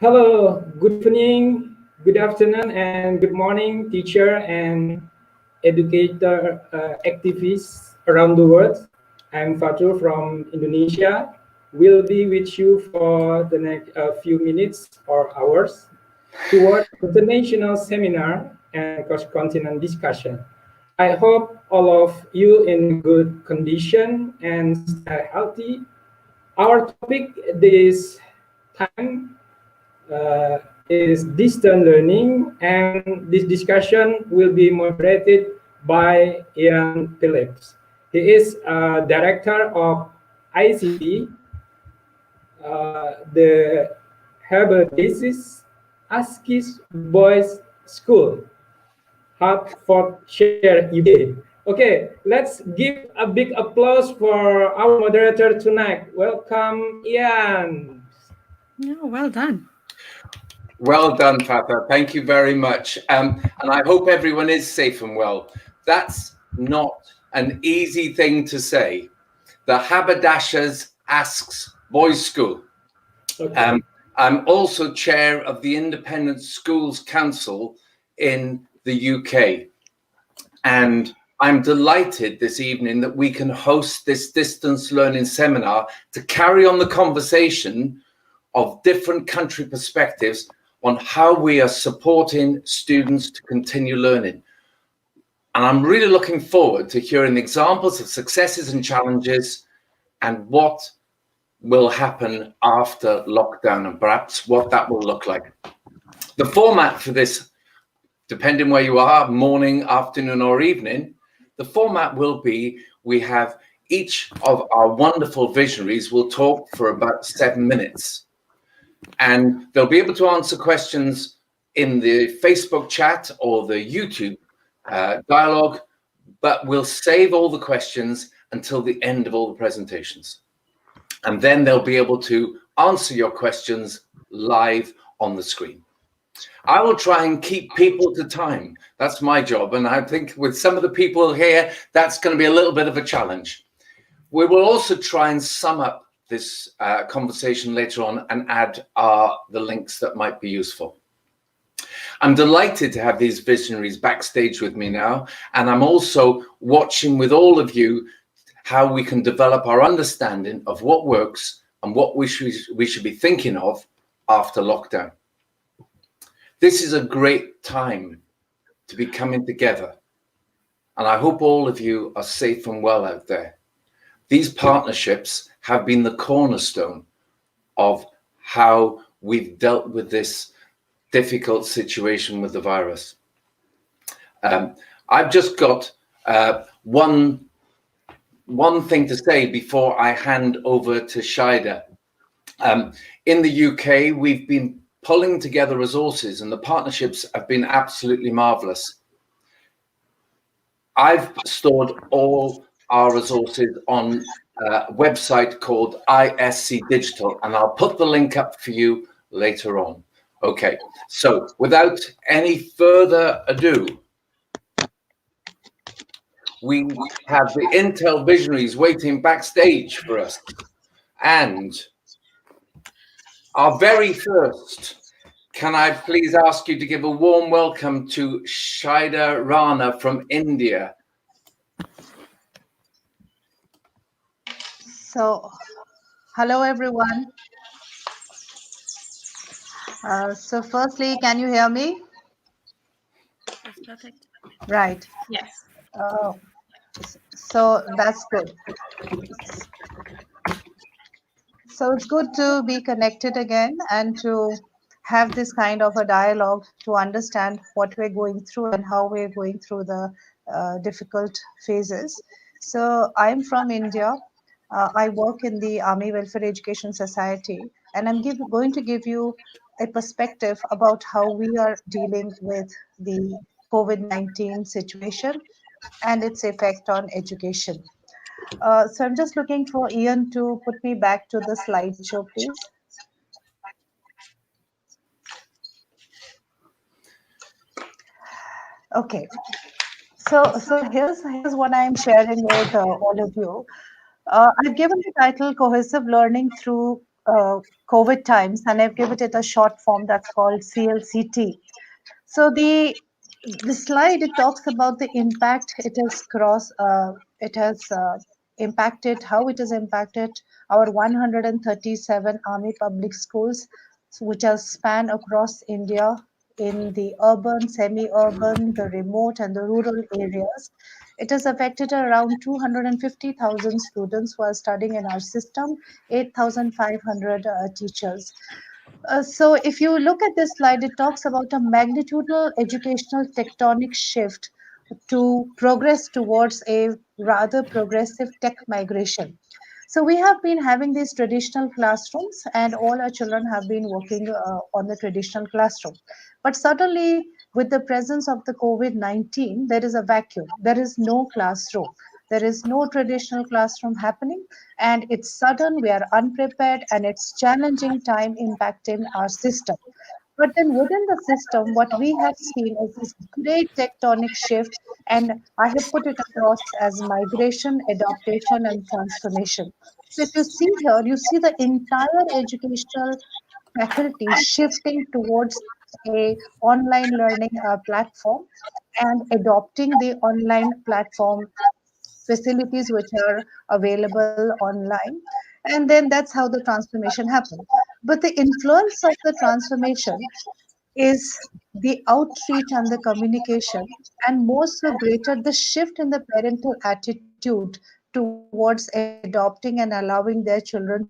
Hello, good evening, good afternoon, and good morning, teacher and educator activists around the world. I'm Fatur from Indonesia. We'll be with you for the next few minutes or hours toward international seminar and cross-continent discussion. I hope all of you in good condition and stay healthy. Our topic this time is distant learning, and this discussion will be moderated by Ian Phillips. He is director of ICT, the Herbert's Askis Boys School, Hertfordshire, UK. Okay, let's give a big applause for our moderator tonight. Welcome, Ian. Oh, well done. Well done, Papa. Thank you very much. And I hope everyone is safe and well. That's not an easy thing to say. The Haberdashers Asks Boys School. Okay. I'm also chair of the Independent Schools Council in the UK. And I'm delighted this evening that we can host this distance learning seminar to carry on the conversation of different country perspectives on how we are supporting students to continue learning. And I'm really looking forward to hearing examples of successes and challenges and what will happen after lockdown and perhaps what that will look like. The format for this, depending where you are, morning, afternoon or evening, the format will be we have each of our wonderful visionaries will talk for about 7 minutes. And they'll be able to answer questions in the Facebook chat or the YouTube dialogue, but we'll save all the questions until the end of all the presentations. And then they'll be able to answer your questions live on the screen. I will try and keep people to time. That's my job. And I think with some of the people here, that's going to be a little bit of a challenge. We will also try and sum up this conversation later on and add the links that might be useful. I'm delighted to have these visionaries backstage with me now, and I'm also watching with all of you how we can develop our understanding of what works and what we should be thinking of after lockdown. This is a great time to be coming together, and I hope all of you are safe and well out there. These partnerships have been the cornerstone of how we've dealt with this difficult situation with the virus. I've just got one thing to say before I hand over to Shida. In the UK, we've been pulling together resources and the partnerships have been absolutely marvelous. I've stored all our resources on a website called ISC Digital, and I'll put the link up for you later on. Okay, so without any further ado, we have the Intel Visionaries waiting backstage for us. And our very first, can I please ask you to give a warm welcome to Shida Rana from India. So, hello everyone. So firstly, can you hear me? That's perfect. Right. Yes. So that's good. So it's good to be connected again and to have this kind of a dialogue to understand what we're going through and how we're going through the difficult phases. So I'm from India. I work in the Army Welfare Education Society, and I'm going to give you a perspective about how we are dealing with the COVID-19 situation and its effect on education. So I'm just looking for Ian to put me back to the slideshow, please. Okay. So here's what I am sharing with all of you. I've given the title Cohesive Learning Through COVID times, and I've given it a short form that's called CLCT. So the slide, it talks about the impact it has impacted, how it has impacted our 137 army public schools, which are span across India in the urban, semi-urban, the remote and the rural areas. It has affected around 250,000 students who are studying in our system, 8,500 teachers. So if you look at this slide, it talks about a magnitudinal educational tectonic shift to progress towards a rather progressive tech migration. So we have been having these traditional classrooms, and all our children have been working on the traditional classroom. But suddenly, with the presence of the COVID-19, there is a vacuum. There is no classroom. There is no traditional classroom happening, and it's sudden. We are unprepared, and it's challenging time impacting our system. But then within the system, what we have seen is this great tectonic shift, and I have put it across as migration, adaptation, and transformation. So if you see here, you see the entire educational faculty shifting towards a online learning platform and adopting the online platform facilities which are available online. And then that's how the transformation happened. But the influence of the transformation is the outreach and the communication, and more so greater the shift in the parental attitude towards adopting and allowing their children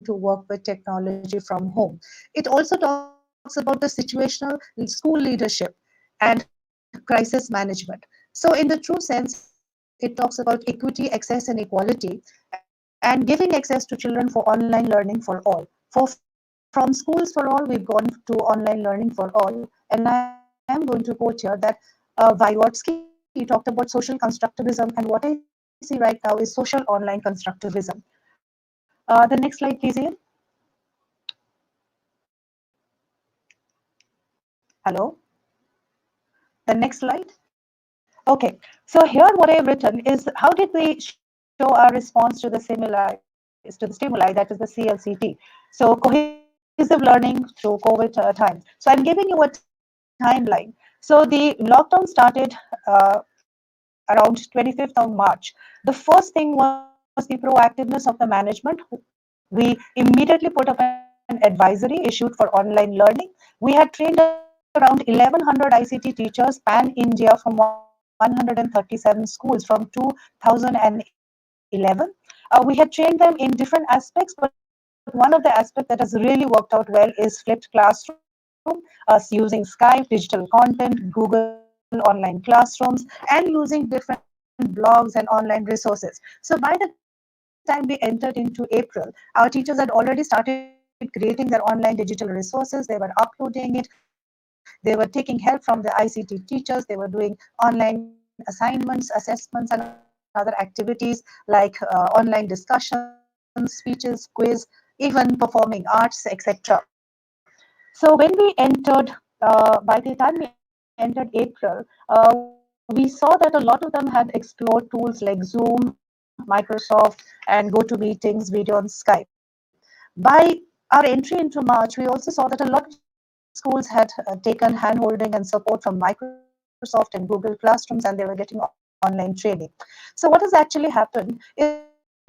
to work with technology from home. It also talks about the situational school leadership and crisis management. So in the true sense, it talks about equity, access, and equality, and giving access to children for online learning for all. From schools for all, we've gone to online learning for all. And I am going to quote here that Vygotsky talked about social constructivism, and what I see right now is social online constructivism. The next slide, please, Ian. Hello. The next slide. Okay. So here, what I have written is how did we show our response to the stimuli, that is the CLCT. So cohesive learning through COVID time. So I'm giving you a timeline. So the lockdown started around 25th of March. The first thing was the proactiveness of the management. We immediately put up an advisory issued for online learning. We had trained around 1,100 ICT teachers pan-India from 137 schools from 2011. We had trained them in different aspects, but one of the aspects that has really worked out well is flipped classroom, us using Skype, digital content, Google online classrooms, and using different blogs and online resources. So by the time we entered into April, our teachers had already started creating their online digital resources. They were uploading it. They were taking help from the ICT teachers. They were doing online assignments, assessments, and other activities like online discussions, speeches, quiz, even performing arts, etc. So when we entered, by the time we entered April, we saw that a lot of them had explored tools like Zoom, Microsoft, and GoToMeetings, video on Skype. By our entry into March, we also saw that a lot of schools had taken handholding and support from Microsoft and Google Classrooms, and they were getting online training. So what has actually happened is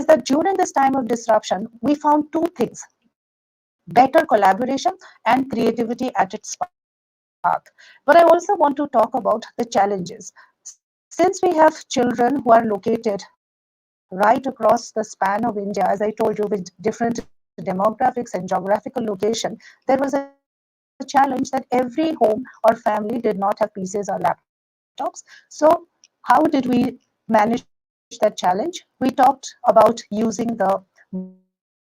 that during this time of disruption, we found two things: better collaboration and creativity at its spark. But I also want to talk about the challenges. Since we have children who are located right across the span of India, as I told you, with different demographics and geographical location, there was a challenge that every home or family did not have PCs or laptops. So how did we manage that challenge? We talked about using the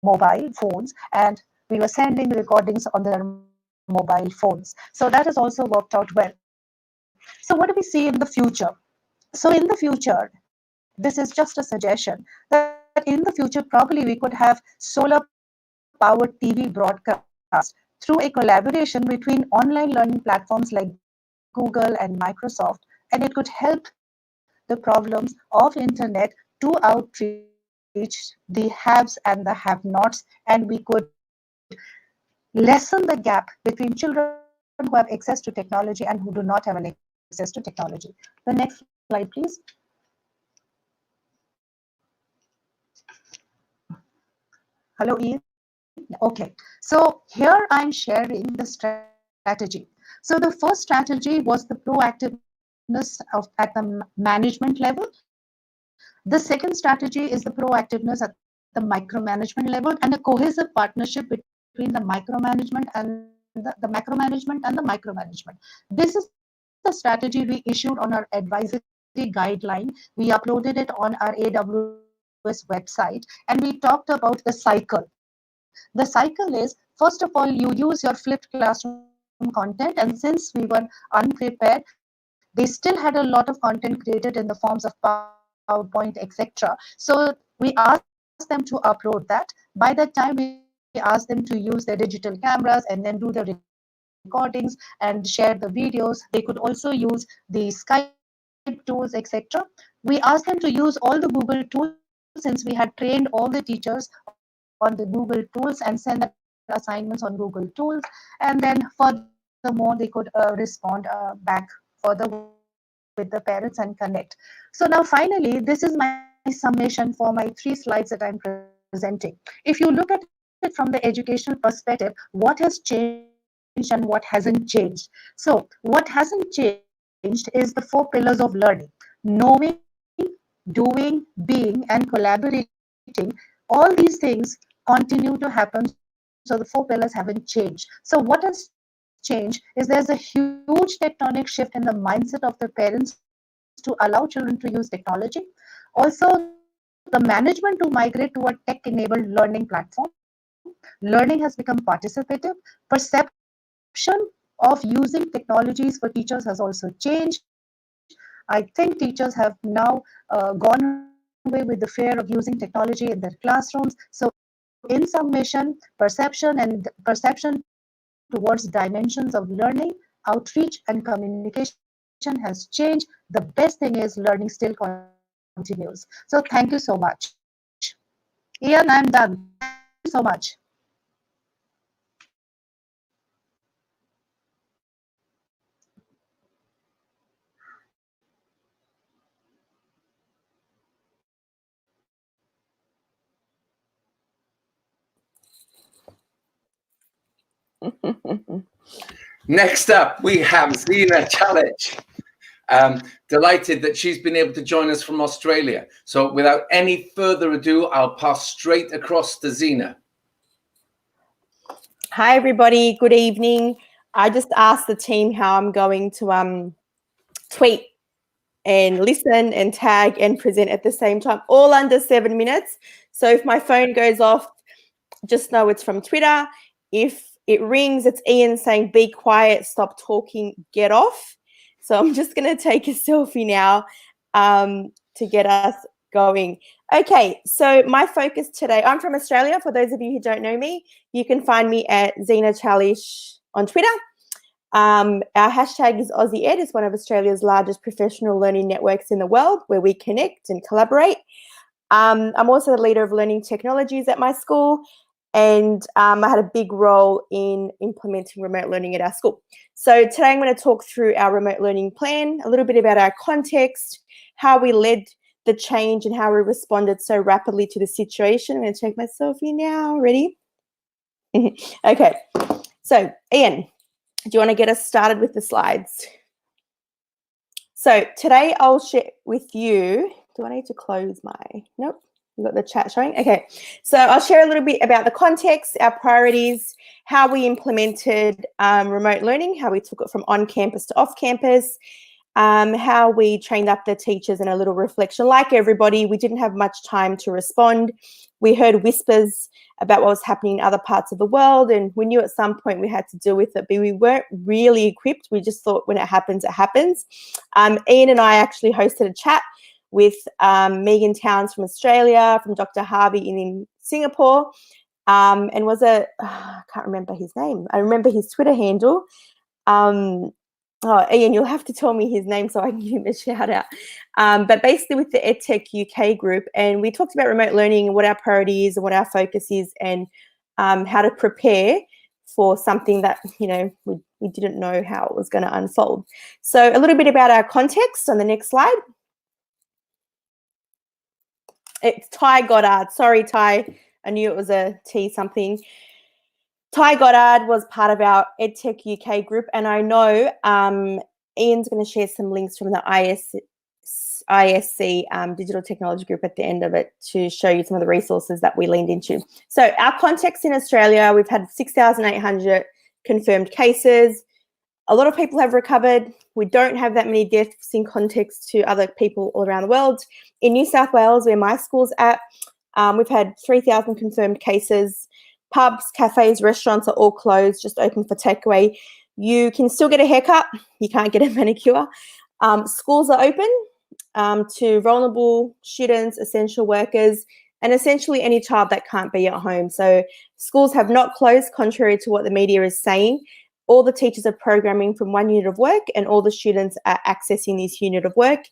mobile phones, and we were sending recordings on their mobile phones, and we were sending recordings on their mobile phones. So that has also worked out well. So what do we see in the future? So in the future, this is just a suggestion that in the future, probably we could have solar powered TV broadcast through a collaboration between online learning platforms like Google and Microsoft, and it could help the problems of internet to outreach the haves and the have-nots, and we could bring them together. lessen the gap between children who have access to technology and who do not have an access to technology. The next slide, please. Hello, Ian. Okay, so here I'm sharing the strategy. So the first strategy was the proactiveness at the management level. The second strategy is the proactiveness at the micromanagement level and a cohesive partnership between the micromanagement and the macromanagement and the micromanagement. This is the strategy we issued on our advisory guideline. We uploaded it on our AWS website and we talked about the cycle. The cycle is, first of all, you use your flipped classroom content, and since we were unprepared, they still had a lot of content created in the forms of PowerPoint, etc. So we asked them to upload that. By that time, we asked them to use their digital cameras and then do the recordings and share the videos. They could also use the Skype tools, etc. We asked them to use all the Google tools since we had trained all the teachers on the Google tools and send their assignments on Google tools. And then furthermore, they could respond back further with the parents and connect. So now finally, this is my summation for my 3 slides that I'm presenting. If you look at it from the educational perspective, what has changed and what hasn't changed? So what hasn't changed is the 4 pillars of learning: knowing, doing, being, and collaborating. All these things continue to happen, so the 4 pillars haven't changed. So what has changed is there's a huge tectonic shift in the mindset of the parents to allow children to use technology. Also, the management to migrate to a tech-enabled learning platform. Learning has become participative. Perception of using technologies for teachers has also changed. I think teachers have now gone away with the fear of using technology in their classrooms. So in summation, perception towards dimensions of learning, outreach, and communication has changed. The best thing is learning still continues. So thank you so much. Ian, I'm done. Thank you so much. Next up, we have Zina Challenge. Delighted that she's been able to join us from Australia. So without any further ado, I'll pass straight across to Zina. Hi, everybody. Good evening. I just asked the team how I'm going to tweet and listen and tag and present at the same time, all under 7 minutes. So if my phone goes off, just know it's from Twitter. If it rings, it's Ian saying, be quiet, stop talking, get off. So I'm just going to take a selfie now to get us going. Okay, so my focus today, I'm from Australia. For those of you who don't know me, you can find me at Zina Chalish on Twitter. Our hashtag is AussieEd. It's one of Australia's largest professional learning networks in the world where we connect and collaborate. I'm also the leader of learning technologies at my school, and I had a big role in implementing remote learning at our school. So today I'm going to talk through our remote learning plan, a little bit about our context, how we led the change and how we responded so rapidly to the situation. I'm going to take my selfie now. Ready? Okay. So Ian, do you want to get us started with the slides? So today I'll share with you, do I need to close my, nope. We've got the chat showing. Okay, so I'll share a little bit about the context, our priorities, how we implemented remote learning, how we took it from on-campus to off-campus, how we trained up the teachers, and a little reflection. Like everybody, we didn't have much time to respond. We heard whispers about what was happening in other parts of the world, and we knew at some point we had to deal with it, but we weren't really equipped. We just thought when it happens, it happens. Ian and I actually hosted a chat with Megan Towns from Australia, from Dr. Harvey in Singapore, and was I can't remember his name. I remember his Twitter handle. Oh, Ian, you'll have to tell me his name so I can give him a shout out. But basically with the EdTech UK group, and we talked about remote learning and what our priority is and what our focus is, and how to prepare for something that, you know, we didn't know how it was going to unfold. So a little bit about our context on the next slide. It's Ty Goddard. Sorry, Ty. I knew it was a T something. Ty Goddard was part of our EdTech UK group, and I know Ian's going to share some links from the ISC digital technology group at the end of it to show you some of the resources that we leaned into. So our context in Australia, we've had 6,800 confirmed cases. A lot of people have recovered. We don't have that many deaths in context to other people all around the world. In New South Wales, where my school's at, we've had 3,000 confirmed cases. Pubs, cafes, restaurants are all closed, just open for takeaway. You can still get a haircut. You can't get a manicure. Schools are open to vulnerable students, essential workers, and essentially any child that can't be at home. So schools have not closed, contrary to what the media is saying. All the teachers are programming from one unit of work, and all the students are accessing this unit of work.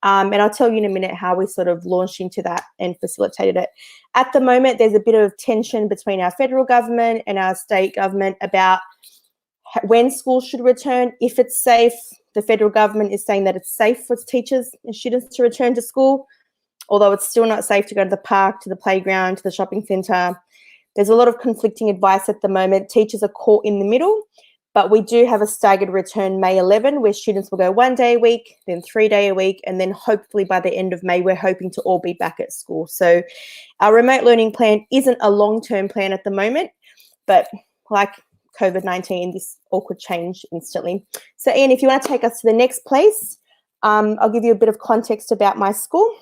And I'll tell you in a minute how we sort of launched into that and facilitated it. At the moment, there's a bit of tension between our federal government and our state government about when schools should return, if it's safe. The federal government is saying that it's safe for teachers and students to return to school, although it's still not safe to go to the park, to the playground, to the shopping centre. There's a lot of conflicting advice at the moment. Teachers are caught in the middle, but we do have a staggered return May 11, where students will go 1 day a week, then 3 days a week, and then hopefully by the end of May, we're hoping to all be back at school. So our remote learning plan isn't a long-term plan at the moment, but like COVID-19, this all could change instantly. So Ian, if you want to take us to the next place, I'll give you a bit of context about my school.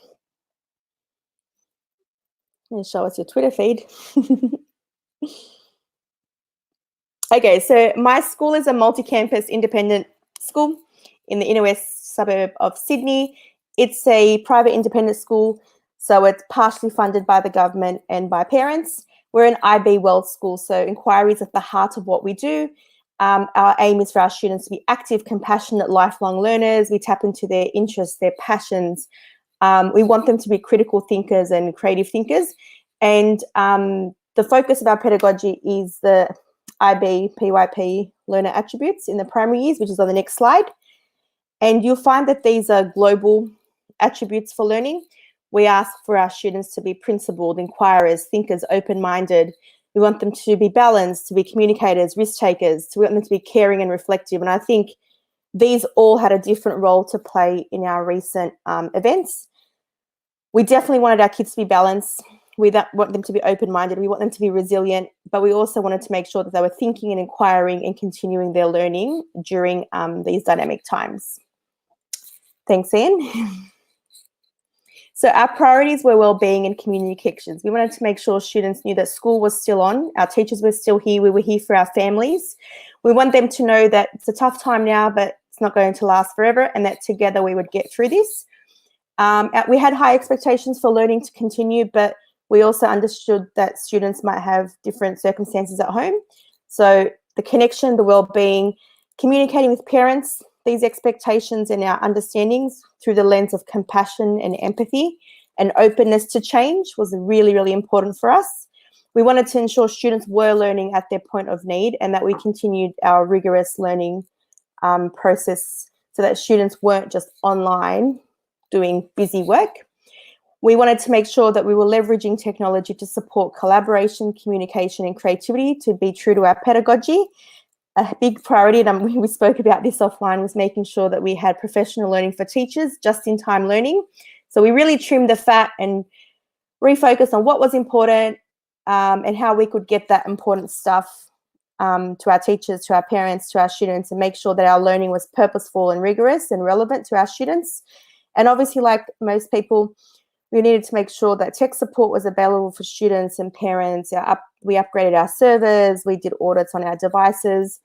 And show us your Twitter feed. Okay, so my school is a multi-campus independent school in the inner west suburb of Sydney. It's a private independent school, so it's partially funded by the government and by parents. We're an IB World school, so inquiry is at the heart of what we do. Our aim is for our students to be active, compassionate, lifelong learners. We tap into their interests, their passions. We want them to be critical thinkers and creative thinkers. And the focus of our pedagogy is the IB, PYP learner attributes in the primary years, which is on the next slide. And you'll find that these are global attributes for learning. We ask for our students to be principled, inquirers, thinkers, open-minded. We want them to be balanced, to be communicators, risk takers, we want them to be caring and reflective. And I think these all had a different role to play in our recent events. We definitely wanted our kids to be balanced. We want them to be open-minded. We want them to be resilient, but we also wanted to make sure that they were thinking and inquiring and continuing their learning during these dynamic times. Thanks, Ian. So our priorities were well-being and communications. We wanted to make sure students knew that school was still on, our teachers were still here, we were here for our families. We want them to know that it's a tough time now, but it's not going to last forever, and that together we would get through this. We had high expectations for learning to continue, but we also understood that students might have different circumstances at home. So the connection, the well-being, communicating with parents, these expectations and our understandings through the lens of compassion and empathy and openness to change was really, really important for us. We wanted to ensure students were learning at their point of need and that we continued our rigorous learning process so that students weren't just online doing busy work. We wanted to make sure that we were leveraging technology to support collaboration, communication, and creativity to be true to our pedagogy. A big priority, and we spoke about this offline, was making sure that we had professional learning for teachers, just-in-time learning. So we really trimmed the fat and refocused on what was important and how we could get that important stuff to our teachers, to our parents, to our students, and make sure that our learning was purposeful and rigorous and relevant to our students. And obviously, like most people, we needed to make sure that tech support was available for students and parents. We upgraded our servers, we did audits on our devices,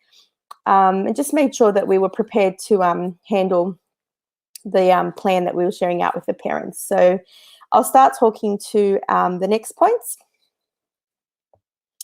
and just made sure that we were prepared to handle the plan that we were sharing out with the parents. So I'll start talking to the next points.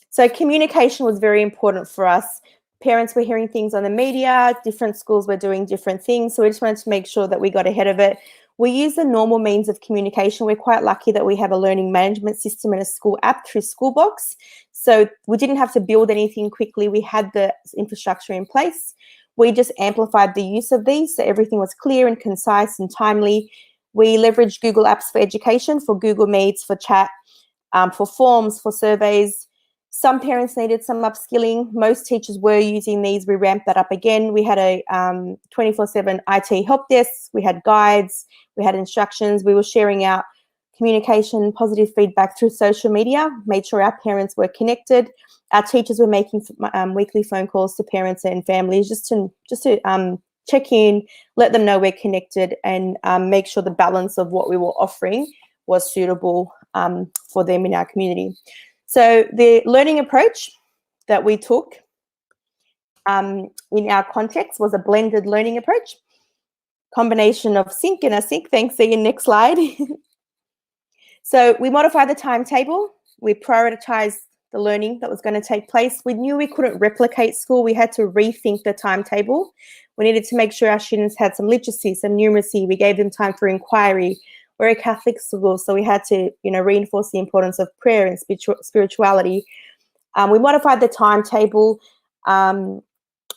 So communication was very important for us. Parents were hearing things on the media, different schools were doing different things, so we just wanted to make sure that we got ahead of it. We use the normal means of communication. We're quite lucky that we have a learning management system and a school app through Schoolbox. So we didn't have to build anything quickly. We had the infrastructure in place. We just amplified the use of these, so everything was clear and concise and timely. We leveraged Google Apps for education, for Google Meets, for chat, for forms, for surveys. Some parents needed some upskilling. Most teachers were using these. We ramped that up again. We had a 24/7 IT help desk. We had guides. We had instructions. We were sharing out communication, positive feedback through social media, made sure our parents were connected. Our teachers were making weekly phone calls to parents and families just to check in, let them know we're connected, and make sure the balance of what we were offering was suitable for them in our community. So the learning approach that we took in our context was a blended learning approach, combination of sync and async. Thanks, Ian. Next slide. So we modified the timetable. We prioritized the learning that was going to take place. We knew we couldn't replicate school. We had to rethink the timetable. We needed to make sure our students had some literacy, some numeracy. We gave them time for inquiry. We're a Catholic school, so we had to, reinforce the importance of prayer and spirituality. We modified the timetable.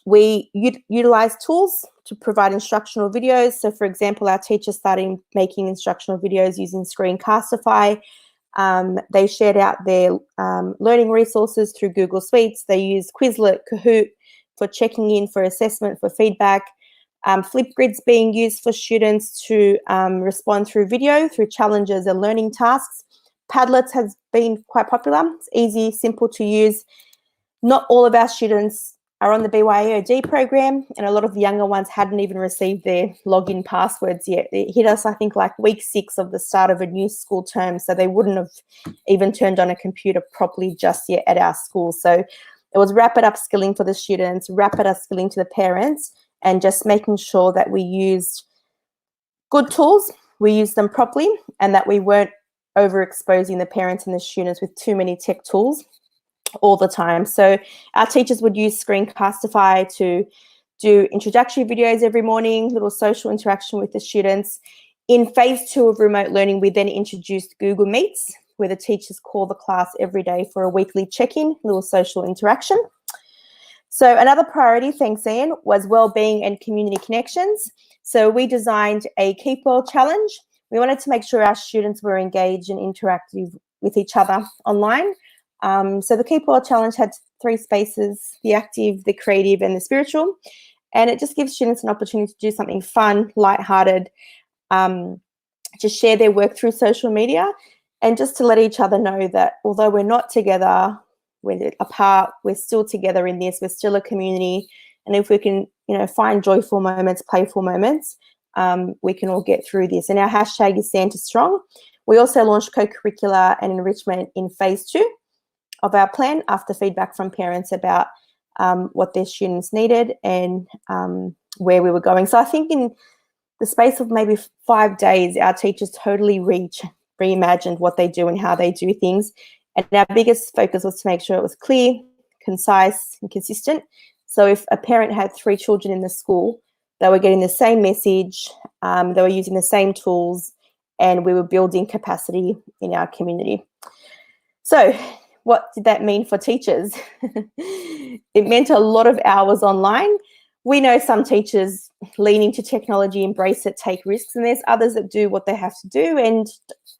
We utilized tools to provide instructional videos. So, for example, our teachers started making instructional videos using Screencastify. They shared out their learning resources through Google Suites. They used Quizlet, Kahoot for checking in, for assessment, for feedback. Flipgrid's being used for students to respond through video, through challenges and learning tasks. Padlets has been quite popular. It's easy, simple to use. Not all of our students are on the BYOD program, and a lot of the younger ones hadn't even received their login passwords yet. It hit us, I think, like week 6 of the start of a new school term, so they wouldn't have even turned on a computer properly just yet at our school. So it was rapid upskilling for the students, rapid upskilling to the parents, and just making sure that we used good tools, we used them properly, and that we weren't overexposing the parents and the students with too many tech tools all the time. So our teachers would use Screencastify to do introductory videos every morning, little social interaction with the students. In phase 2 of remote learning, we then introduced Google Meets, where the teachers call the class every day for a weekly check-in, little social interaction. So another priority, thanks Ian, was well-being and community connections. So we designed a Keep Well challenge. We wanted to make sure our students were engaged and interactive with each other online. So the Keep Well challenge had 3 spaces: the active, the creative, and the spiritual. And it just gives students an opportunity to do something fun, lighthearted, to share their work through social media, and just to let each other know that although we're not together, we're apart, we're still together in this, we're still a community. And if we can, find joyful moments, playful moments, we can all get through this. And our hashtag is Santa Strong. We also launched co-curricular and enrichment in phase 2 of our plan after feedback from parents about what their students needed and where we were going. So I think in the space of maybe 5 days, our teachers totally reimagined what they do and how they do things. And our biggest focus was to make sure it was clear, concise, and consistent. So if a parent had 3 children in the school, they were getting the same message, they were using the same tools, and we were building capacity in our community. So what did that mean for teachers? It meant a lot of hours online. We know some teachers lean into technology, embrace it, take risks, and there's others that do what they have to do and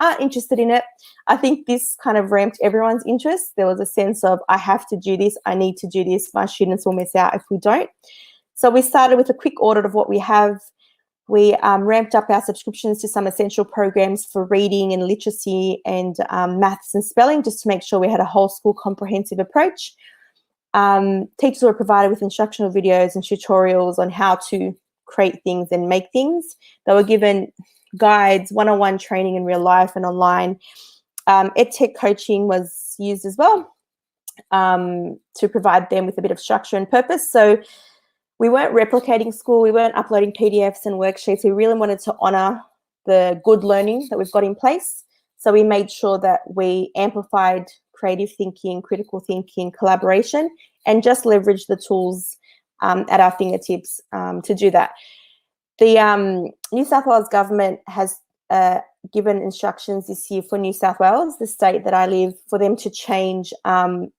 aren't interested in it. I think this kind of ramped everyone's interest. There was a sense of, I have to do this, I need to do this, my students will miss out if we don't. So we started with a quick audit of what we have. We ramped up our subscriptions to some essential programs for reading and literacy and maths and spelling, just to make sure we had a whole school comprehensive approach. Teachers were provided with instructional videos and tutorials on how to create things and make things. They were given guides, one-on-one training in real life and online. EdTech coaching was used as well to provide them with a bit of structure and purpose. So we weren't replicating school, we weren't uploading PDFs and worksheets. We really wanted to honour the good learning that we've got in place. So we made sure that we amplified creative thinking, critical thinking, collaboration, and just leveraged the tools at our fingertips to do that. The New South Wales government has given instructions this year for New South Wales, the state that I live, for them to change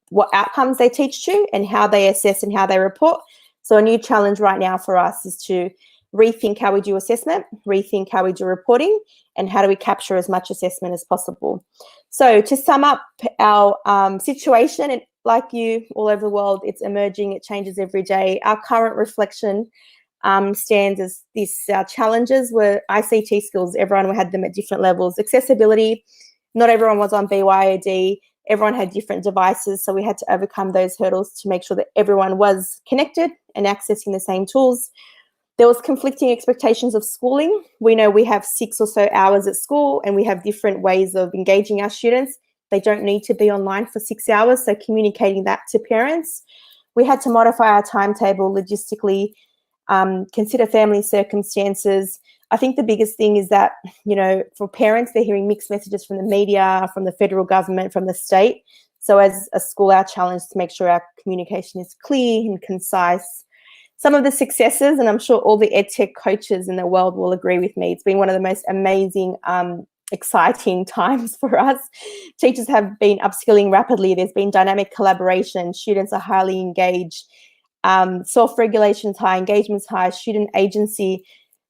what outcomes they teach to and how they assess and how they report. So a new challenge right now for us is to rethink how we do assessment, rethink how we do reporting, and how do we capture as much assessment as possible. So to sum up our situation, and like you all over the world, it's emerging, it changes every day. Our current reflection stands as this. Our challenges were ICT skills. Everyone had them at different levels. Accessibility, not everyone was on BYOD. Everyone had different devices, so we had to overcome those hurdles to make sure that everyone was connected and accessing the same tools. There was conflicting expectations of schooling. We know we have 6 or so hours at school and we have different ways of engaging our students. They don't need to be online for 6 hours, so communicating that to parents. We had to modify our timetable logistically, consider family circumstances. I think the biggest thing is that, you know, for parents, they're hearing mixed messages from the media, from the federal government, from the state. So as a school, our challenge is to make sure our communication is clear and concise. Some of the successes, and I'm sure all the EdTech coaches in the world will agree with me, it's been one of the most amazing, exciting times for us. Teachers have been upskilling rapidly. There's been dynamic collaboration. Students are highly engaged. Self-regulation is high, engagement is high, student agency.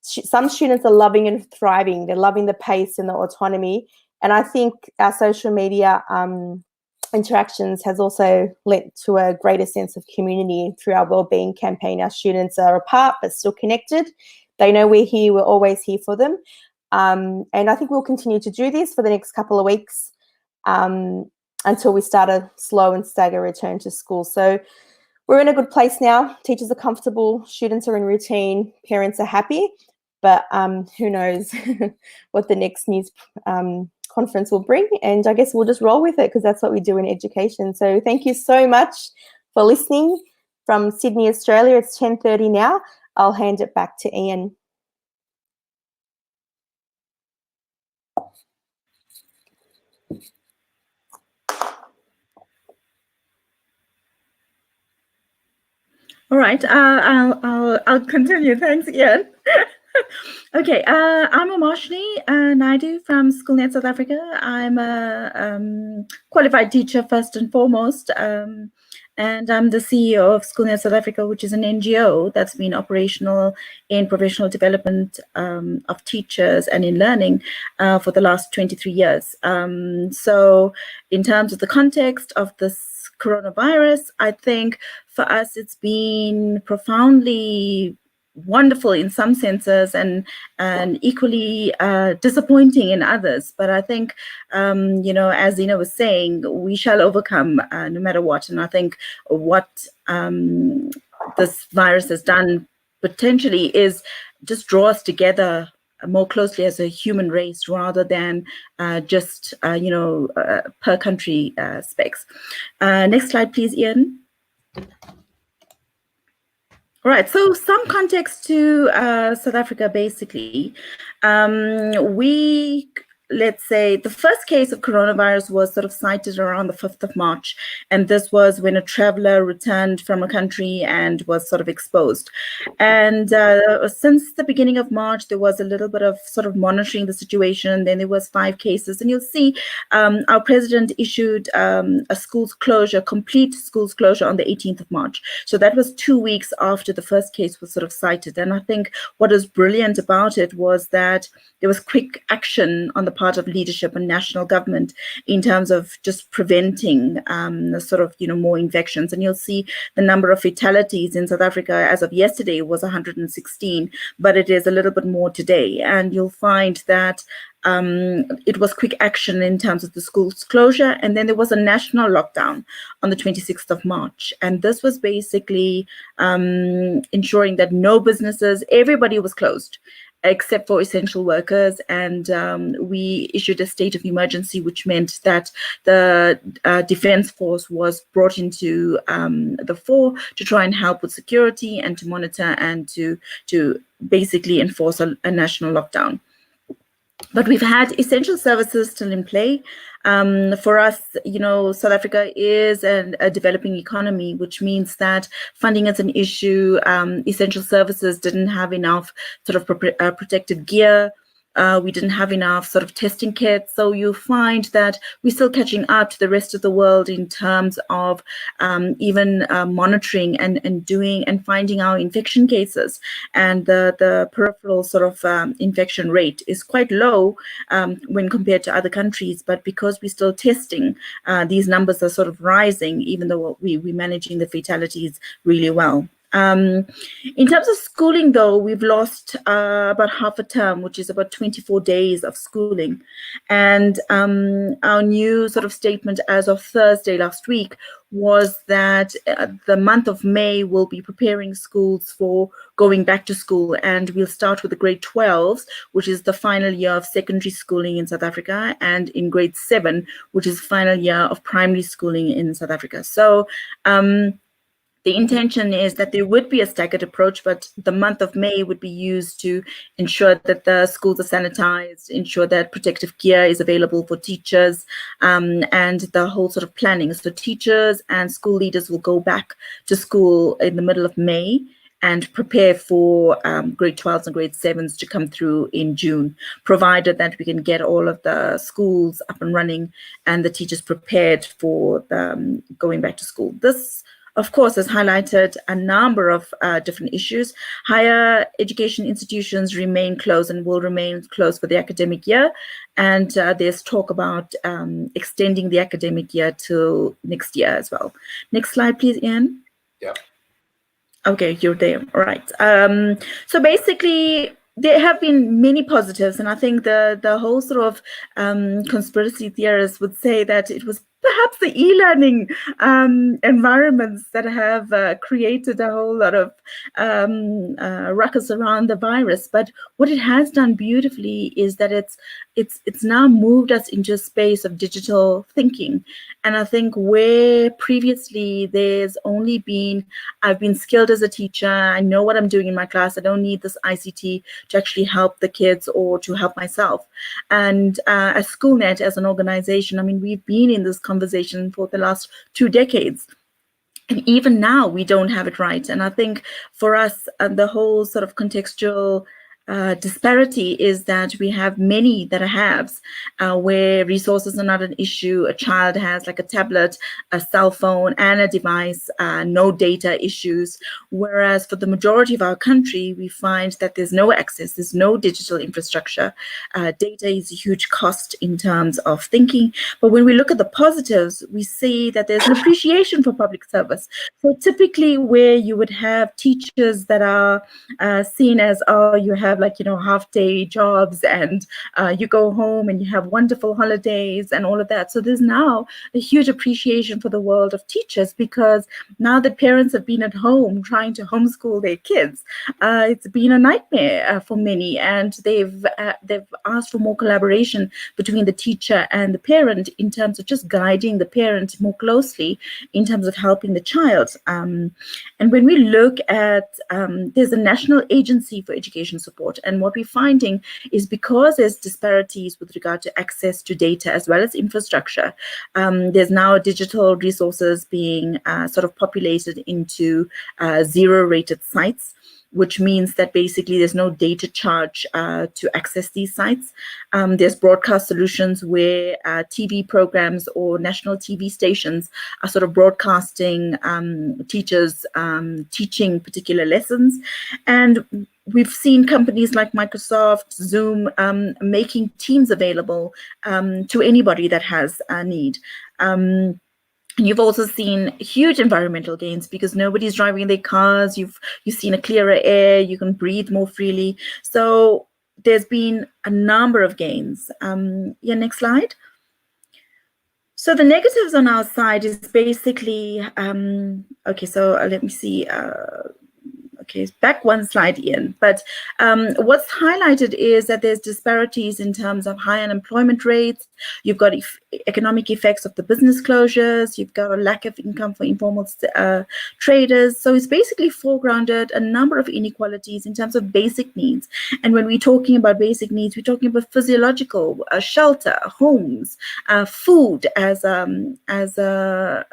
Some students are loving and thriving. They're loving the pace and the autonomy. And I think our social media interactions has also led to a greater sense of community through our wellbeing campaign. Our students are apart but still connected. They know we're here, we're always here for them. And I think we'll continue to do this for the next couple of weeks until we start a slow and stagger return to school. So we're in a good place now. Teachers are comfortable, students are in routine, parents are happy, but who knows what the next news conference will bring, and I guess we'll just roll with it because that's what we do in education. So thank you so much for listening from Sydney, Australia. It's 10:30 now. I'll hand it back to Ian. All right, I'll continue. Thanks, Ian. Okay, I'm Amoshni Naidu from SchoolNet South Africa. I'm a qualified teacher first and foremost, and I'm the CEO of SchoolNet South Africa, which is an NGO that's been operational in professional development of teachers and in learning for the last 23 years. So in terms of the context of this coronavirus, I think for us it's been profoundly wonderful in some senses and equally disappointing in others. But I think, you know, as Zina was saying, we shall overcome no matter what. And I think what this virus has done potentially is just draw us together more closely as a human race rather than just, you know, per country specs. Next slide, please, Ian. All right, so some context to South Africa, basically. Let's say the first case of coronavirus was sort of cited around the 5th of March. And this was when a traveler returned from a country and was sort of exposed. And since the beginning of March, there was a little bit of sort of monitoring the situation. Then there was 5 cases. And you'll see our president issued a schools closure, complete schools closure on the 18th of March. So that was 2 weeks after the first case was sort of cited. And I think what was brilliant about it was that there was quick action on the part of leadership and national government in terms of just preventing sort of, you know, more infections. And you'll see the number of fatalities in South Africa as of yesterday was 116, but it is a little bit more today. And you'll find that it was quick action in terms of the schools closure. And then there was a national lockdown on the 26th of March. And this was basically ensuring that no businesses, everybody was closed, except for essential workers. And we issued a state of emergency, which meant that the Defence Force was brought into the fore to try and help with security and to monitor and to basically enforce a national lockdown. But we've had essential services still in play. For us, you know, South Africa is a developing economy, which means that funding is an issue. Essential services didn't have enough sort of protective gear. We didn't have enough sort of testing kits. So you find that we're still catching up to the rest of the world in terms of even monitoring and doing and finding our infection cases. And the peripheral sort of infection rate is quite low when compared to other countries. But because we're still testing, these numbers are sort of rising, even though we're managing the fatalities really well. In terms of schooling, though, we've lost about half a term, which is about 24 days of schooling. And our new sort of statement as of Thursday last week was that the month of May will be preparing schools for going back to school. And we'll start with the grade 12s, which is the final year of secondary schooling in South Africa, and in grade 7, which is final year of primary schooling in South Africa. So the intention is that there would be a staggered approach, but the month of May would be used to ensure that the schools are sanitized, ensure that protective gear is available for teachers, and the whole sort of planning. So teachers and school leaders will go back to school in the middle of May and prepare for grade 12s and grade 7s to come through in June, provided that we can get all of the schools up and running and the teachers prepared for going back to school. This, of course, has highlighted a number of different issues. Higher education institutions remain closed and will remain closed for the academic year. And there's talk about extending the academic year till next year as well. Next slide, please, Ian. Yeah. Okay, you're there. All right. So basically, there have been many positives, and I think the whole sort of conspiracy theorists would say that it was perhaps the e-learning environments that have created a whole lot of ruckus around the virus. But what it has done beautifully is that it's now moved us into a space of digital thinking. And I think where previously there's only been, I've been skilled as a teacher, I know what I'm doing in my class, I don't need this ICT to actually help the kids or to help myself. And as SchoolNet, as an organization, I mean, we've been in this conversation for the last 2 decades. And even now, we don't have it right. And I think for us, the whole sort of contextual disparity is that we have many that are haves, where resources are not an issue. A child has like a tablet, a cell phone, and a device, no data issues. Whereas for the majority of our country, we find that there's no access, there's no digital infrastructure. Data is a huge cost in terms of thinking. But when we look at the positives, we see that there's an appreciation for public service. So typically where you would have teachers that are seen as, oh, you have like, you know, half-day jobs and you go home and you have wonderful holidays and all of that. So there's now a huge appreciation for the world of teachers, because now that parents have been at home trying to homeschool their kids, it's been a nightmare for many, and they've asked for more collaboration between the teacher and the parent in terms of just guiding the parent more closely in terms of helping the child. And when we look at, there's a national agency for education support, and what we're finding is because there's disparities with regard to access to data as well as infrastructure, there's now digital resources being sort of populated into zero-rated sites, which means that basically there's no data charge to access these sites. There's broadcast solutions where TV programs or national TV stations are sort of broadcasting teachers teaching particular lessons. And we've seen companies like Microsoft, Zoom, making Teams available to anybody that has a need. You've also seen huge environmental gains because nobody's driving their cars. You've seen a clearer air. You can breathe more freely. So there's been a number of gains. Yeah, next slide. So the negatives on our side is basically, okay, so let me see. Okay, back one slide, Ian. But what's highlighted is that there's disparities in terms of high unemployment rates. You've got economic effects of the business closures. You've got a lack of income for informal traders. So it's basically foregrounded a number of inequalities in terms of basic needs. And when we're talking about basic needs, we're talking about physiological, shelter, homes, food as a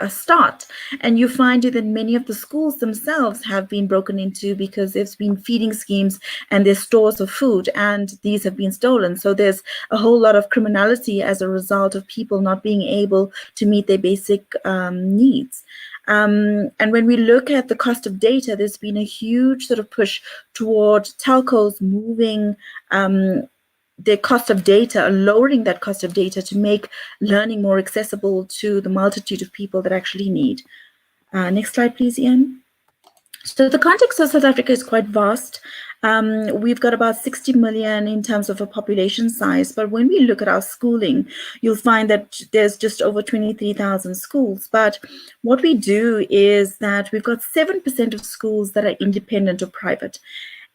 start. And you find that many of the schools themselves have been broken into because there's been feeding schemes and there's stores of food, and these have been stolen. So there's a whole lot of criminality as a result of people not being able to meet their basic needs. And when we look at the cost of data, there's been a huge sort of push toward telcos moving their cost of data, lowering that cost of data to make learning more accessible to the multitude of people that actually need. Next slide, please, Ian. So the context of South Africa is quite vast. We've got about 60 million in terms of a population size, but when we look at our schooling, you'll find that there's just over 23,000 schools. But what we do is that we've got 7% of schools that are independent or private.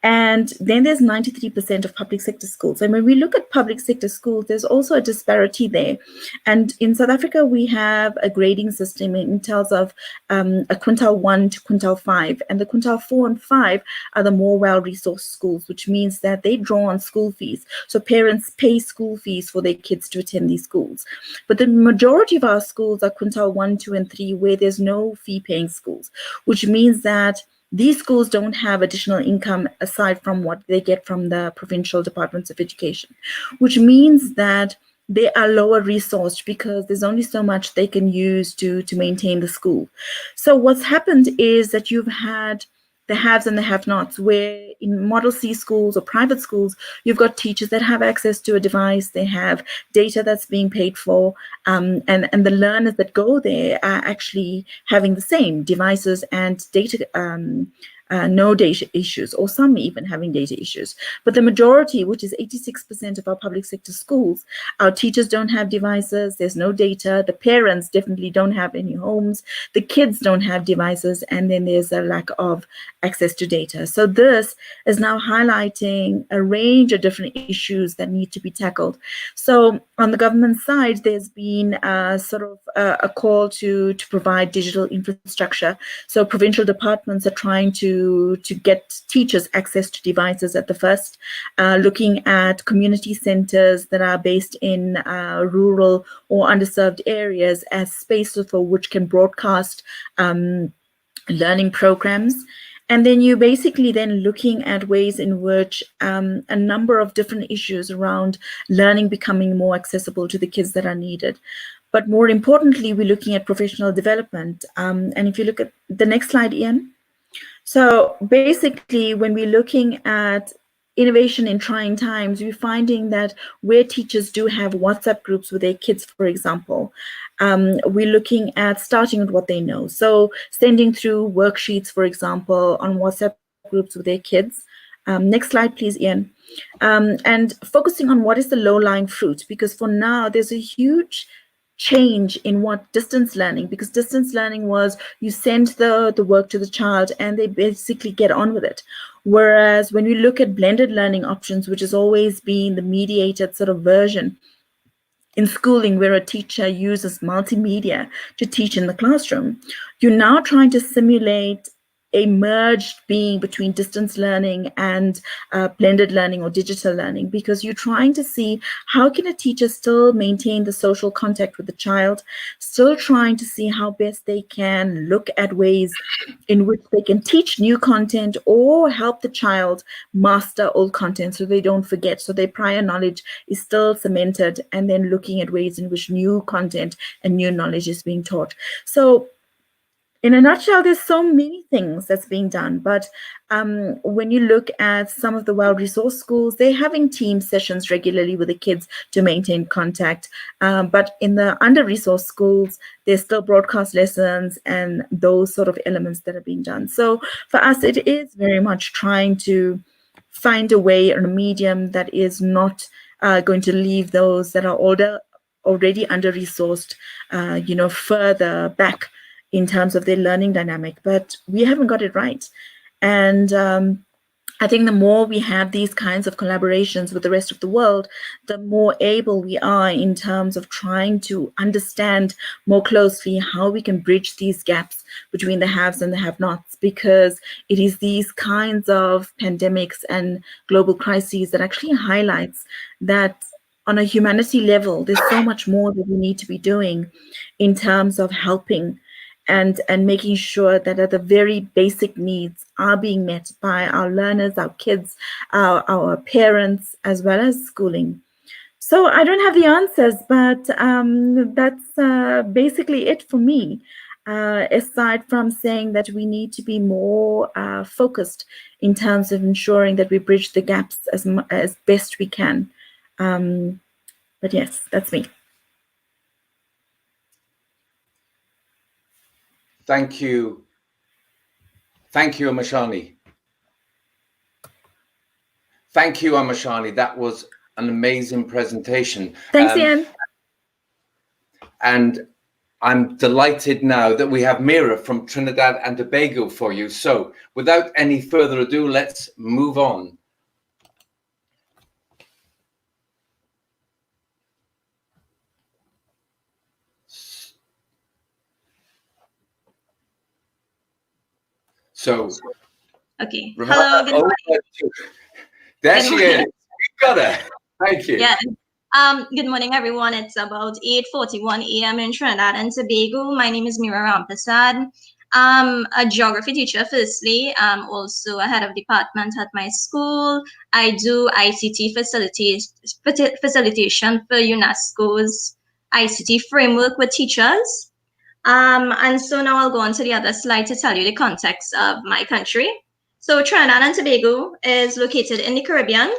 And then there's 93% of public sector schools. And when we look at public sector schools, there's also a disparity there. And in South Africa, we have a grading system in terms of a quintile 1 to quintile 5. And the quintile 4 and 5 are the more well-resourced schools, which means that they draw on school fees. So parents pay school fees for their kids to attend these schools. But the majority of our schools are quintile 1, 2, and 3, where there's no fee-paying schools, which means that these schools don't have additional income aside from what they get from the provincial departments of education, which means that they are lower resourced because there's only so much they can use to maintain the school. So what's happened is that you've had the haves and the have-nots, where in Model C schools or private schools, you've got teachers that have access to a device, they have data that's being paid for, and the learners that go there are actually having the same devices and data, no data issues, or some even having data issues. But the majority, which is 86% of our public sector schools, our teachers don't have devices, there's no data, the parents definitely don't have any homes, the kids don't have devices, and then there's a lack of access to data. So this is now highlighting a range of different issues that need to be tackled. So on the government side, there's been a call to provide digital infrastructure. So provincial departments are trying to get teachers access to devices at the first, looking at community centers that are based in rural or underserved areas as spaces for which can broadcast learning programs. And then you basically then looking at ways in which a number of different issues around learning becoming more accessible to the kids that are needed. But more importantly, we're looking at professional development. And if you look at the next slide, Ian. So basically, when we're looking at innovation in trying times, we're finding that where teachers do have WhatsApp groups with their kids, for example, we're looking at starting with what they know. So sending through worksheets, for example, on WhatsApp groups with their kids. Next slide, please, Ian. And focusing on what is the low-lying fruit, because for now, there's a huge change in what distance learning, because distance learning was you send the work to the child and they basically get on with it. Whereas when we look at blended learning options, which has always been the mediated sort of version in schooling, where a teacher uses multimedia to teach in the classroom, you're now trying to simulate a merged being between distance learning and blended learning or digital learning, because you're trying to see how can a teacher still maintain the social contact with the child, still trying to see how best they can look at ways in which they can teach new content or help the child master old content so they don't forget, so their prior knowledge is still cemented, and then looking at ways in which new content and new knowledge is being taught. So in a nutshell, there's so many things that's being done, but when you look at some of the well-resourced schools, they're having team sessions regularly with the kids to maintain contact. But in the under-resourced schools, there's still broadcast lessons and those sort of elements that are being done. So for us, it is very much trying to find a way or a medium that is not going to leave those that are older, already under-resourced, further back in terms of their learning dynamic, but we haven't got it right. And I think the more we have these kinds of collaborations with the rest of the world, the more able we are in terms of trying to understand more closely how we can bridge these gaps between the haves and the have-nots, because it is these kinds of pandemics and global crises that actually highlights that on a humanity level, there's so much more that we need to be doing in terms of helping and making sure that the very basic needs are being met by our learners, our kids, our parents, as well as schooling. So I don't have the answers, but that's basically it for me. Aside from saying that we need to be more focused in terms of ensuring that we bridge the gaps as best we can. But yes, that's me. Thank you. Thank you, Amashani. Thank you, Amashani. That was an amazing presentation. Thanks, Ian. And I'm delighted now that we have Mira from Trinidad and Tobago for you. So without any further ado, let's move on. So, okay. Hello, good morning. There she is. We got her. Thank you. Yeah. Good morning, everyone. It's about 8:41 a.m. in Trinidad and Tobago. My name is Mira Ramprasad. I'm a geography teacher, firstly. I'm also a head of department at my school. I do ICT facilitation for UNESCO's ICT framework with teachers. And so now I'll go on to the other slide to tell you the context of my country. So Trinidad and Tobago is located in the Caribbean.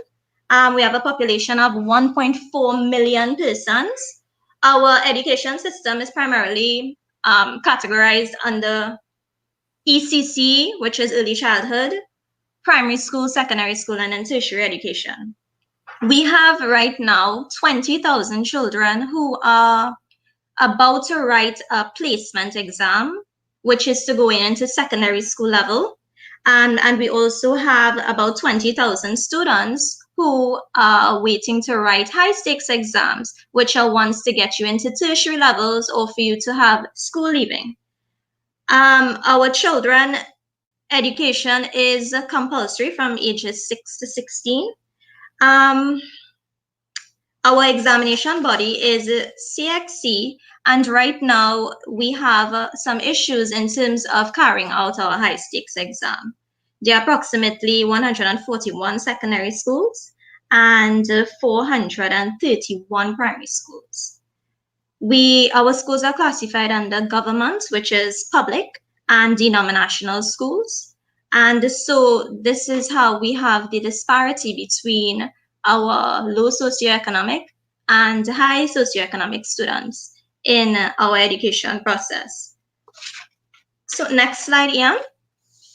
We have a population of 1.4 million persons. Our education system is primarily categorized under ECC, which is early childhood, primary school, secondary school, and then tertiary education. We have right now 20,000 children who are about to write a placement exam, which is to go into secondary school level. And we also have about 20,000 students who are waiting to write high stakes exams, which are ones to get you into tertiary levels or for you to have school leaving. Our children education is compulsory from ages 6 to 16. Our examination body is CXC, and right now we have some issues in terms of carrying out our high stakes exam. There are approximately 141 secondary schools and 431 primary schools. Our schools are classified under government, which is public, and denominational schools. And so this is how we have the disparity between our low socioeconomic and high socioeconomic students in our education process. So next slide, Ian.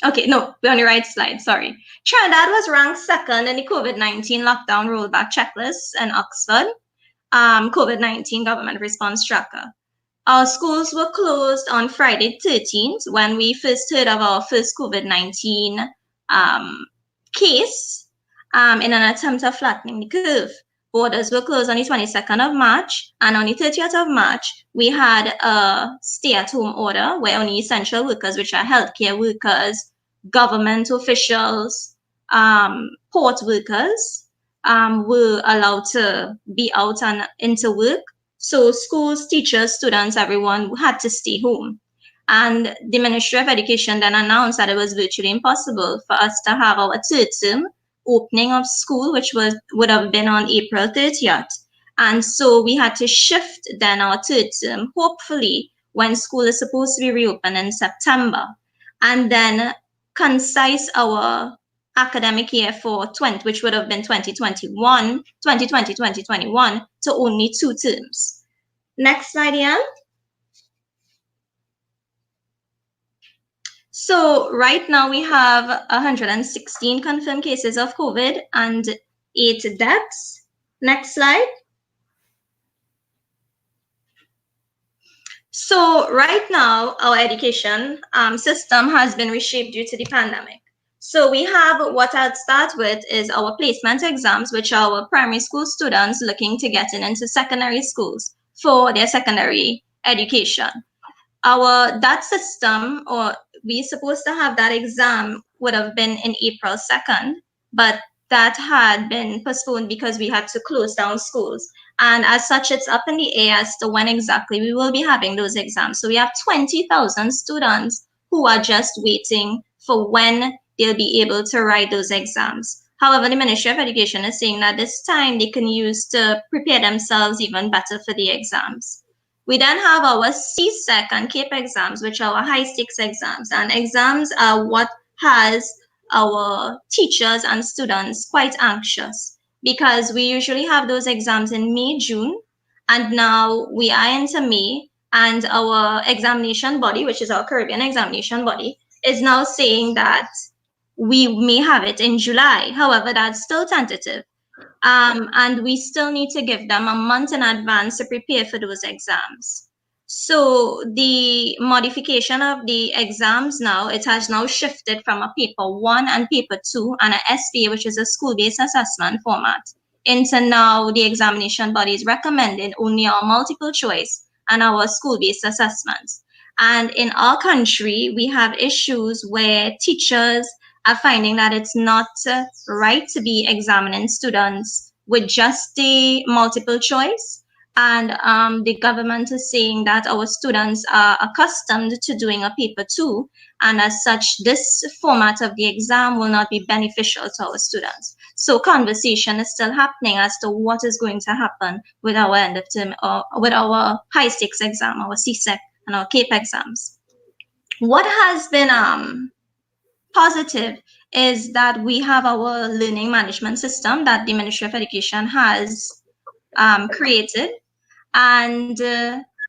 Okay, no, we're on the right slide, sorry. Trinidad was ranked second in the COVID-19 lockdown rollback checklist in Oxford, COVID-19 government response tracker. Our schools were closed on Friday 13th when we first heard of our first COVID-19 case in an attempt of flattening the curve. Borders were closed on the 22nd of March, and on the 30th of March, we had a stay-at-home order where only essential workers, which are healthcare workers, government officials, port workers, were allowed to be out and into work. So schools, teachers, students, everyone had to stay home. And the Ministry of Education then announced that it was virtually impossible for us to have our third term opening of school, which would have been on April 30th. And so we had to shift then our third term, hopefully when school is supposed to be reopened in September, and then concise our academic year for which would have been 2020-2021 to only 2 terms. Next slide, Ian. So right now we have 116 confirmed cases of COVID and 8 deaths. Next slide. So right now our education system has been reshaped due to the pandemic. So we have, what I'd start with is our placement exams, which are our primary school students looking to get into secondary schools for their secondary education. That system, or we supposed to have that exam would have been in April 2nd, but that had been postponed because we had to close down schools. And as such, it's up in the air as to when exactly we will be having those exams. So we have 20,000 students who are just waiting for when they'll be able to write those exams. However, the Ministry of Education is saying that this time they can use to prepare themselves even better for the exams. We then have our CSEC and CAPE exams, which are our high stakes exams. And exams are what has our teachers and students quite anxious, because we usually have those exams in May, June, and now we are into May, and our examination body, which is our Caribbean examination body, is now saying that we may have it in July. However, that's still tentative. And we still need to give them a month in advance to prepare for those exams. So the modification of the exams now, it has now shifted from a paper 1 and paper 2 and a SPA, which is a school-based assessment format, into now the examination body is recommending only our multiple choice and our school-based assessments. And in our country, we have issues where teachers are finding that it's not right to be examining students with just the multiple choice. And the government is saying that our students are accustomed to doing a paper 2, and as such, this format of the exam will not be beneficial to our students. So conversation is still happening as to what is going to happen with our end of term, or with our high stakes exam, our CSEC and our CAPE exams. What has been positive is that we have our learning management system that the Ministry of Education has created. And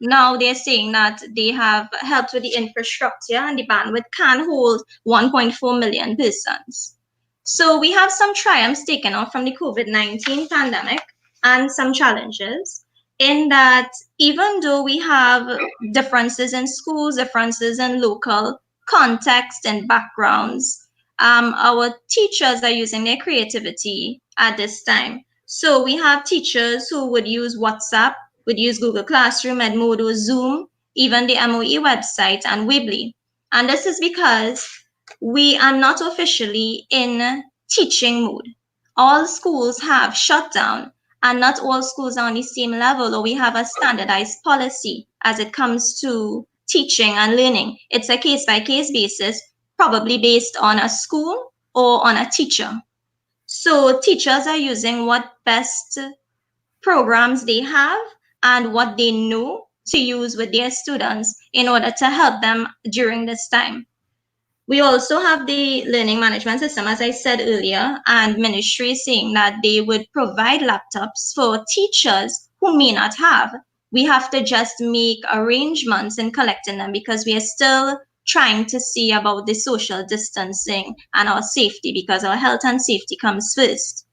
now they're saying that they have helped with the infrastructure, and the bandwidth can hold 1.4 million persons. So we have some triumphs taken off from the COVID-19 pandemic and some challenges, in that even though we have differences in schools, differences in local context and backgrounds, our teachers are using their creativity at this time. So we have teachers who would use WhatsApp, would use Google Classroom, Edmodo, Zoom, even the MOE website and Weebly. And this is because we are not officially in teaching mode. All schools have shut down, and not all schools are on the same level, or we have a standardized policy as it comes to teaching and learning. It's a case-by-case basis, probably based on a school or on a teacher. So teachers are using what best programs they have and what they know to use with their students in order to help them during this time. We also have the learning management system, as I said earlier, and ministry is saying that they would provide laptops for teachers who may not have. We have to just make arrangements in collecting them, because we are still trying to see about the social distancing and our safety, because our health and safety comes first.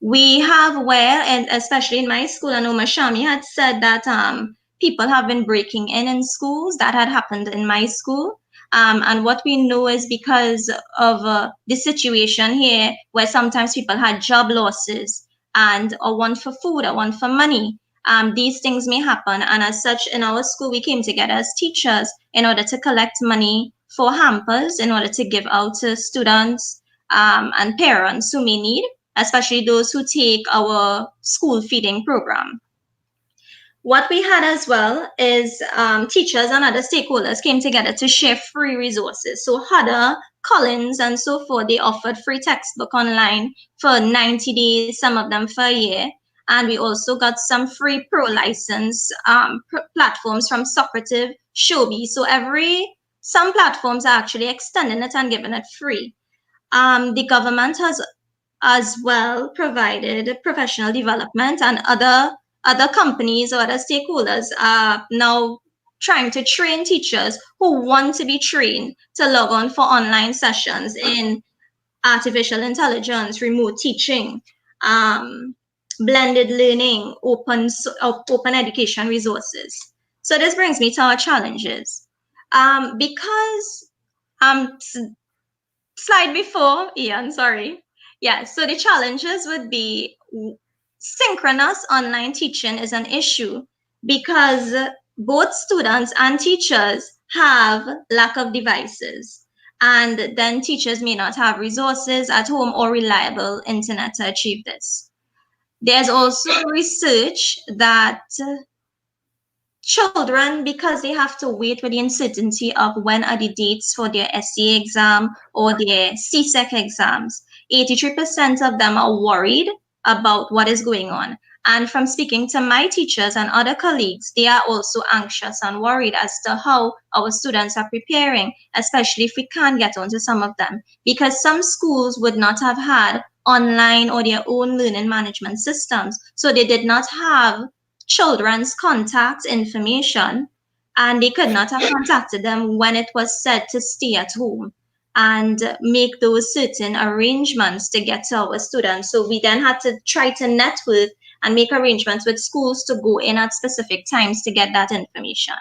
We have where, and especially in my school, I know Mashami had said that people have been breaking in schools. That had happened in my school. And what we know is because of the situation here, where sometimes people had job losses and a want for food, a want for money. These things may happen. And as such, in our school, we came together as teachers in order to collect money for hampers, in order to give out to students and parents who may need, especially those who take our school feeding program. What we had as well is teachers and other stakeholders came together to share free resources. So Huda, Collins, and so forth, they offered free textbook online for 90 days, some of them for a year. And we also got some free pro license platforms from Socrative, Shobi. So some platforms are actually extending it and giving it free. The government has as well provided professional development, and other companies or other stakeholders are now trying to train teachers who want to be trained to log on for online sessions in artificial intelligence, remote teaching, blended learning, open education resources. So this brings me to our challenges. Because slide before, Ian, sorry. Yeah, so the challenges would be synchronous online teaching is an issue, because both students and teachers have lack of devices. And then teachers may not have resources at home or reliable internet to achieve this. There's also research that children, because they have to wait with the uncertainty of when are the dates for their SCA exam or their CSEC exams, 83% of them are worried about what is going on. And from speaking to my teachers and other colleagues, they are also anxious and worried as to how our students are preparing, especially if we can't get onto some of them, because some schools would not have had online or their own learning management systems. So they did not have children's contact information, and they could not have contacted them when it was said to stay at home and make those certain arrangements to get to our students. So we then had to try to network and make arrangements with schools to go in at specific times to get that information.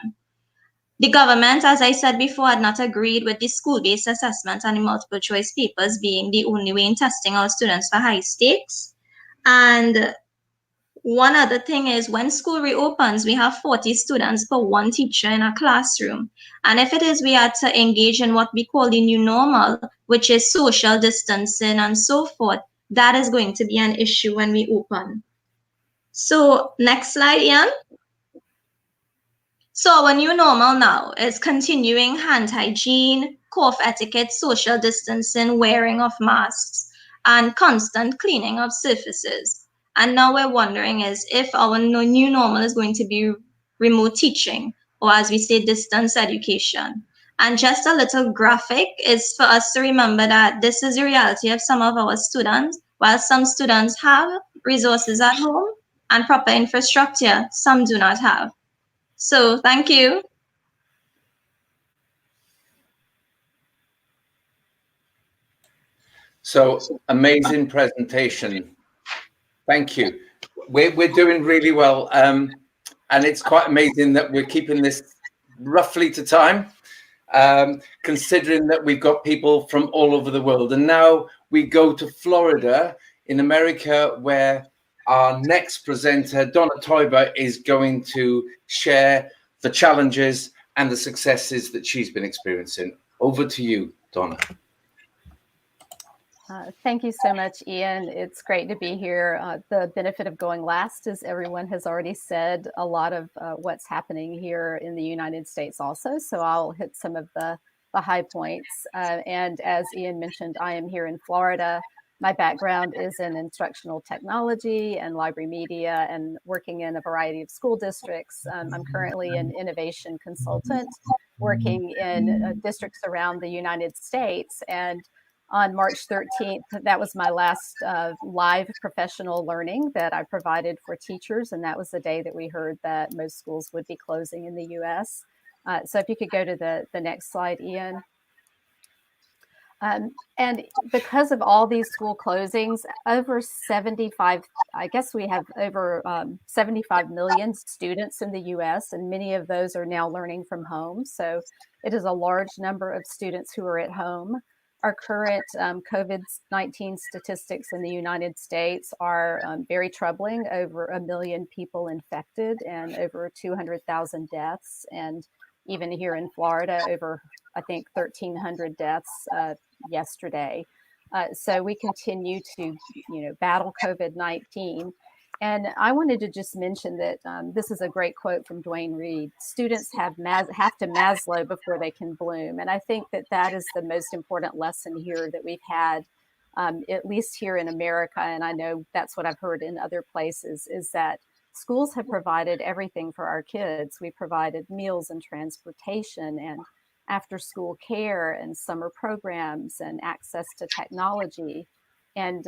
The government, as I said before, had not agreed with the school-based assessment and the multiple choice papers being the only way in testing our students for high stakes. And one other thing is, when school reopens, we have 40 students per one teacher in a classroom. And if it is we are to engage in what we call the new normal, which is social distancing and so forth, that is going to be an issue when we open. So next slide, Ian. So our new normal now is continuing hand hygiene, cough etiquette, social distancing, wearing of masks, and constant cleaning of surfaces. And now we're wondering is if our new normal is going to be remote teaching, or as we say, distance education. And just a little graphic is for us to remember that this is the reality of some of our students. While some students have resources at home and proper infrastructure, some do not have. So thank you. So amazing presentation. Thank you. We're doing really well. And it's quite amazing that we're keeping this roughly to time, considering that we've got people from all over the world. And now we go to Florida in America, where our next presenter, Donna Teuber, is going to share the challenges and the successes that she's been experiencing. Over to you, Donna. Thank you so much, Ian. It's great to be here. The benefit of going last is everyone has already said a lot of what's happening here in the United States also. So I'll hit some of the high points. And as Ian mentioned, I am here in Florida. My background is in instructional technology and library media and working in a variety of school districts. I'm currently an innovation consultant working in districts around the United States. And on March 13th, that was my last live professional learning that I provided for teachers. And that was the day that we heard that most schools would be closing in the US. So if you could go to the next slide, Ian. And because of all these school closings, over 75, I guess we have over 75 million students in the US, and many of those are now learning from home. So it is a large number of students who are at home. Our current COVID-19 statistics in the United States are very troubling. Over 1 million people infected and over 200,000 deaths. And even here in Florida, over, I think, 1,300 deaths yesterday. So we continue to, battle COVID-19. And I wanted to just mention that this is a great quote from Dwayne Reed. Students have to Maslow before they can bloom. And I think that is the most important lesson here that we've had, at least here in America. And I know that's what I've heard in other places, is that schools have provided everything for our kids. We provided meals and transportation and after school care and summer programs and access to technology. And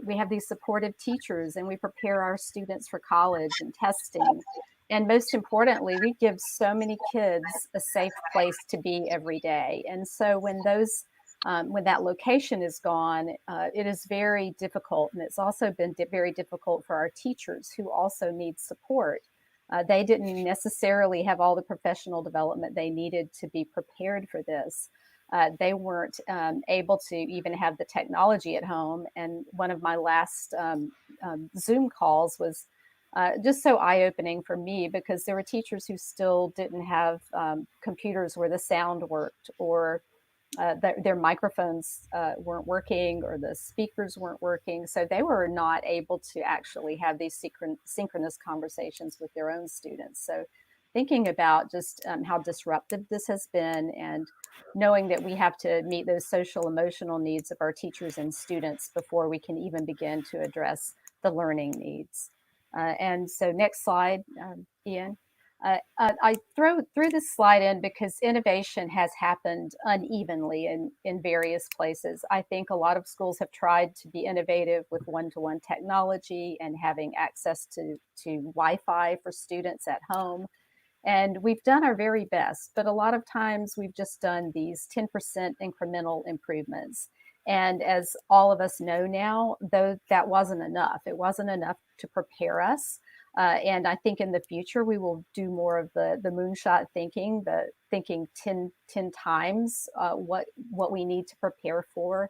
we have these supportive teachers, and we prepare our students for college and testing. And most importantly, we give so many kids a safe place to be every day. And so when that location is gone, it is very difficult. And it's also been very difficult for our teachers, who also need support. They didn't necessarily have all the professional development they needed to be prepared for this. They weren't able to even have the technology at home. And one of my last Zoom calls was just so eye-opening for me, because there were teachers who still didn't have computers where the sound worked, or their microphones weren't working or the speakers weren't working. So they were not able to actually have these synchronous conversations with their own students. So thinking about just how disruptive this has been, and knowing that we have to meet those social emotional needs of our teachers and students before we can even begin to address the learning needs. And so next slide, Ian. I threw this slide in because innovation has happened unevenly in various places. I think a lot of schools have tried to be innovative with one-to-one technology and having access to Wi-Fi for students at home. And we've done our very best, but a lot of times we've just done these 10% incremental improvements. And as all of us know now, though, that wasn't enough. It wasn't enough to prepare us. And I think in the future, we will do more of the moonshot thinking, the thinking 10 times what we need to prepare for,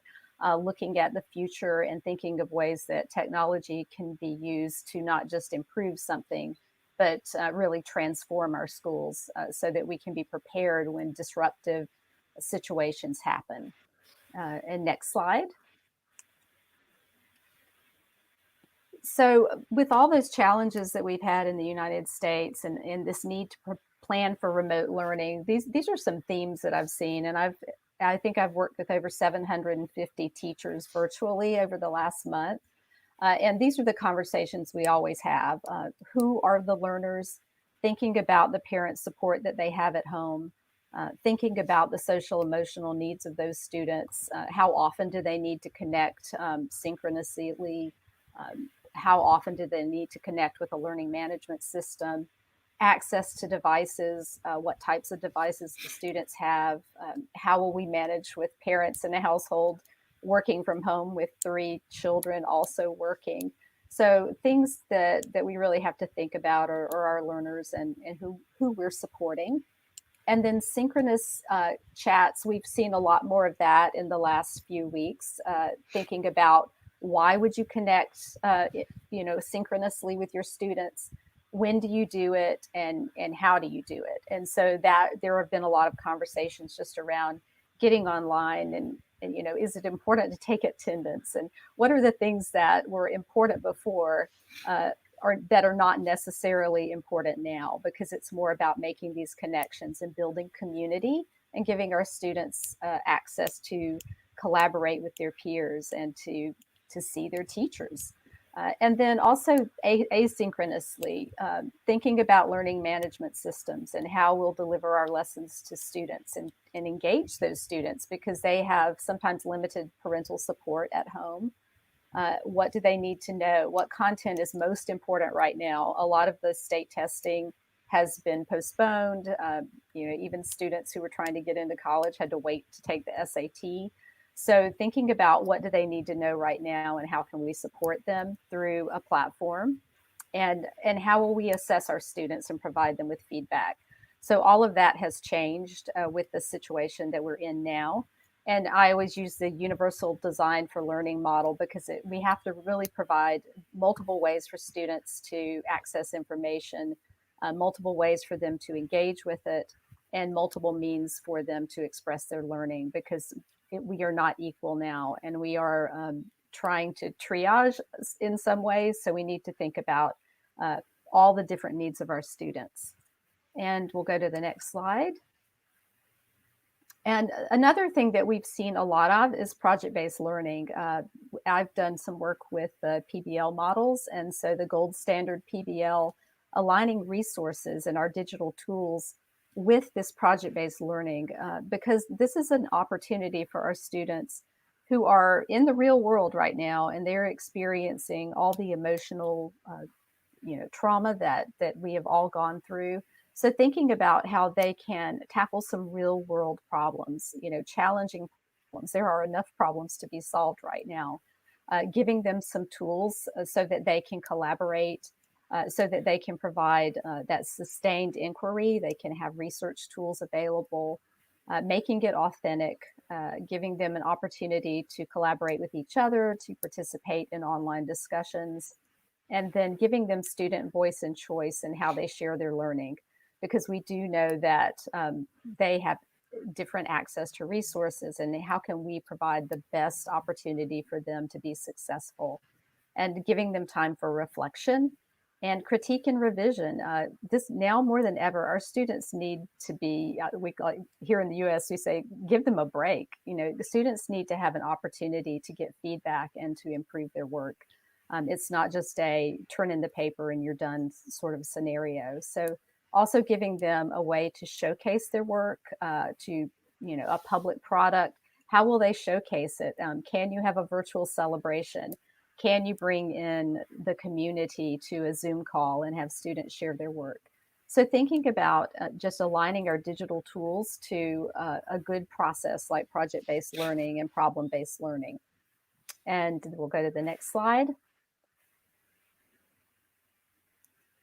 looking at the future and thinking of ways that technology can be used to not just improve something, but really transform our schools so that we can be prepared when disruptive situations happen. And next slide. So with all those challenges that we've had in the United States and this need to plan for remote learning, these are some themes that I've seen, and I think I've worked with over 750 teachers virtually over the last month. And these are the conversations we always have. Who are the learners? Thinking about the parent support that they have at home, thinking about the social emotional needs of those students. How often do they need to connect synchronously? How often do they need to connect with a learning management system? Access to devices, what types of devices do students have? How will we manage with parents in a household working from home with 3 children also working? So things that we really have to think about are our learners and who we're supporting. And then synchronous chats, we've seen a lot more of that in the last few weeks, thinking about why would you connect, synchronously with your students? When do you do it, and how do you do it? And so that there have been a lot of conversations just around getting online and is it important to take attendance, and what are the things that were important before or that are not necessarily important now, because it's more about making these connections and building community and giving our students access to collaborate with their peers and to see their teachers. And then also asynchronously, thinking about learning management systems and how we'll deliver our lessons to students and engage those students, because they have sometimes limited parental support at home. What do they need to know? What content is most important right now? A lot of the state testing has been postponed. Even students who were trying to get into college had to wait to take the SAT. So thinking about what do they need to know right now and how can we support them through a platform, and how will we assess our students and provide them with feedback? So all of that has changed with the situation that we're in now. And I always use the universal design for learning model, because we have to really provide multiple ways for students to access information, multiple ways for them to engage with it, and multiple means for them to express their learning, because we are not equal now, and we are trying to triage in some ways. So we need to think about all the different needs of our students. And we'll go to the next slide. And another thing that we've seen a lot of is project-based learning. I've done some work with the PBL models, and so the gold standard PBL, aligning resources and our digital tools with this project-based learning, because this is an opportunity for our students who are in the real world right now, and they're experiencing all the emotional trauma that we have all gone through. So thinking about how they can tackle some real world problems, challenging problems. There are enough problems to be solved right now. Giving them some tools so that they can collaborate, so that they can provide that sustained inquiry. They can have research tools available, making it authentic, giving them an opportunity to collaborate with each other, to participate in online discussions, and then giving them student voice and choice in how they share their learning. Because we do know that they have different access to resources, and how can we provide the best opportunity for them to be successful, and giving them time for reflection and critique and revision. This now more than ever, our students need to be, here in the US, we say, give them a break. You know, the students need to have an opportunity to get feedback and to improve their work. It's not just a turn in the paper and you're done sort of scenario. So also giving them a way to showcase their work, to, you know, a public product. How will they showcase it? Can you have a virtual celebration? Can you bring in the community to a Zoom call and have students share their work? So thinking about just aligning our digital tools to a good process like project-based learning and problem-based learning. And we'll go to the next slide.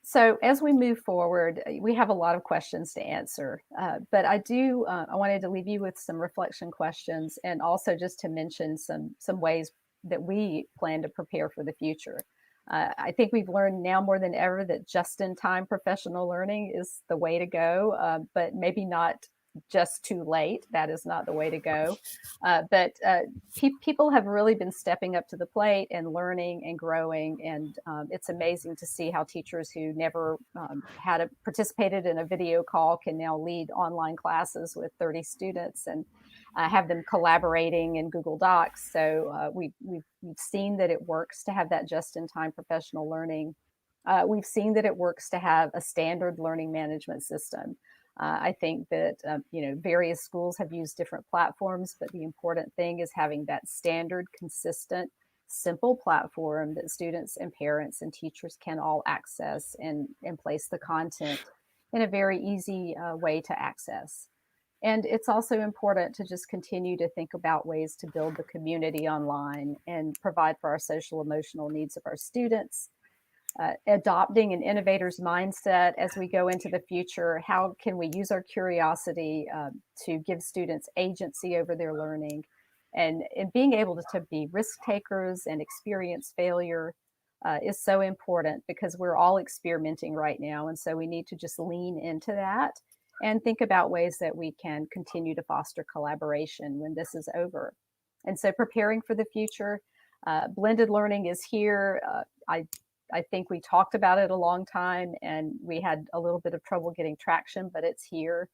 So as we move forward, we have a lot of questions to answer, but I wanted to leave you with some reflection questions, and also just to mention some ways that we plan to prepare for the future. I think we've learned now more than ever that just-in-time professional learning is the way to go, but maybe not just too late. That is not the way to go. But people have really been stepping up to the plate and learning and growing. And it's amazing to see how teachers who never participated in a video call can now lead online classes with 30 students and have them collaborating in Google Docs. So we've seen that it works to have that just-in-time professional learning. We've seen that it works to have a standard learning management system. I think that, you know, various schools have used different platforms, but the important thing is having that standard, consistent, simple platform that students and parents and teachers can all access and place the content in a very easy way to access. And it's also important to just continue to think about ways to build the community online and provide for our social emotional needs of our students. Adopting an innovator's mindset as we go into the future. How can we use our curiosity to give students agency over their learning, and being able to be risk takers and experience failure is so important, because we're all experimenting right now. And so we need to just lean into that and think about ways that we can continue to foster collaboration when this is over. And so preparing for the future, blended learning is here. I think we talked about it a long time and we had a little bit of trouble getting traction, but it's here.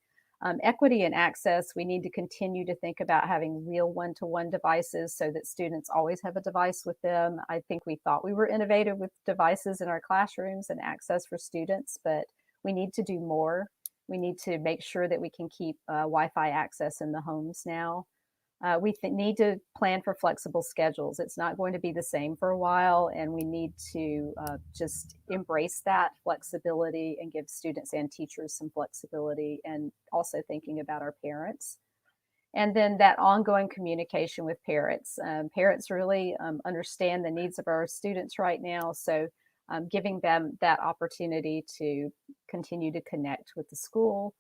Equity and access, we need to continue to think about having real one-to-one devices so that students always have a device with them. I think we thought we were innovative with devices in our classrooms and access for students, but we need to do more. We need to make sure that we can keep Wi-Fi access in the homes now. We need to plan for flexible schedules. It's not going to be the same for a while, and we need to just embrace that flexibility and give students and teachers some flexibility, and also thinking about our parents. And then that ongoing communication with parents. Parents really understand the needs of our students right now, so giving them that opportunity to continue to connect with the school.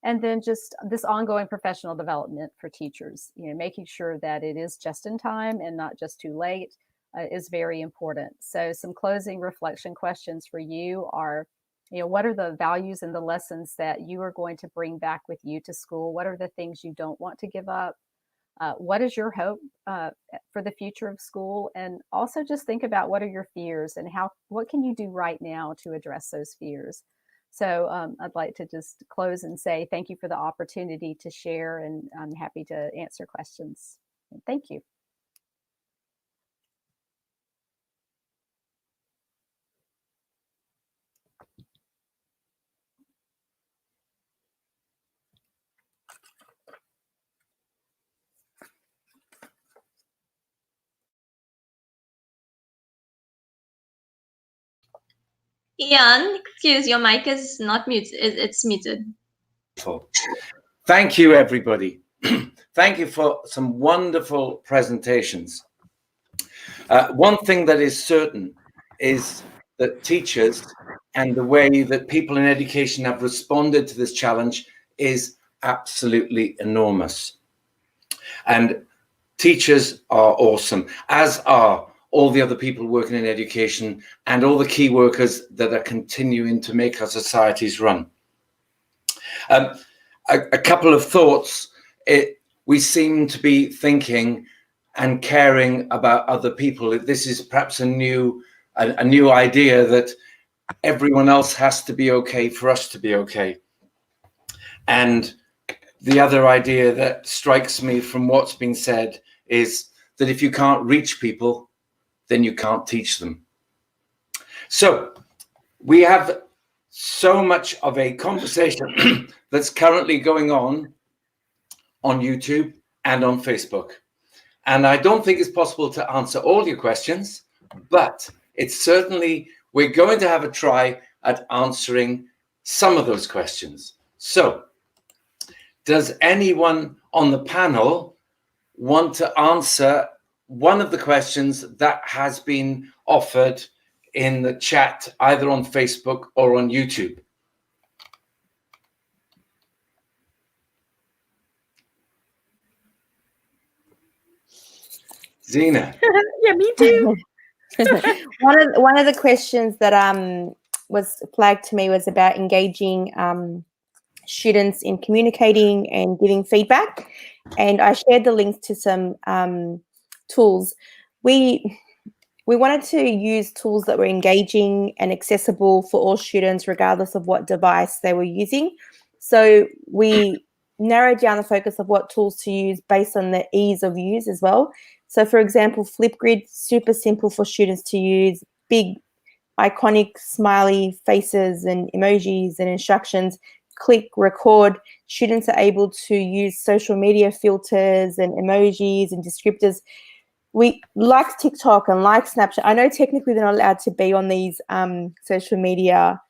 And then just this ongoing professional development for teachers, you know, making sure that it is just in time and not just too late is very important. So some closing reflection questions for you are, you know, what are the values and the lessons that you are going to bring back with you to school? What are the things you don't want to give up? What is your hope for the future of school? And also just think about what are your fears and what can you do right now to address those fears? So I'd like to just close and say thank you for the opportunity to share, and I'm happy to answer questions. Thank you. Ian, excuse, your mic is not muted. It's muted. Thank you, everybody. Thank you for some wonderful presentations. One thing that is certain is that teachers and the way that people in education have responded to this challenge is absolutely enormous. And teachers are awesome, as are all the other people working in education and all the key workers that are continuing to make our societies run. A couple of thoughts we seem to be thinking and caring about other people. This is perhaps a new idea that everyone else has to be okay for us to be okay. And the other idea that strikes me from what's been said is that if you can't reach people, then you can't teach them. So we have so much of a conversation that's currently going on YouTube and on Facebook. And I don't think it's possible to answer all your questions, but it's certainly, we're going to have a try at answering some of those questions. So does anyone on the panel want to answer one of the questions that has been offered in the chat, either on Facebook or on YouTube? Zena. Yeah, me too. One of the questions that was flagged to me was about engaging students in communicating and giving feedback, and I shared the links to some tools. We wanted to use tools that were engaging and accessible for all students, regardless of what device they were using. So we narrowed down the focus of what tools to use based on the ease of use as well. So, for example, Flipgrid, super simple for students to use, big, iconic, smiley faces and emojis and instructions. Click, record. Students are able to use social media filters and emojis and descriptors. We like TikTok and like Snapchat. I know technically they're not allowed to be on these social media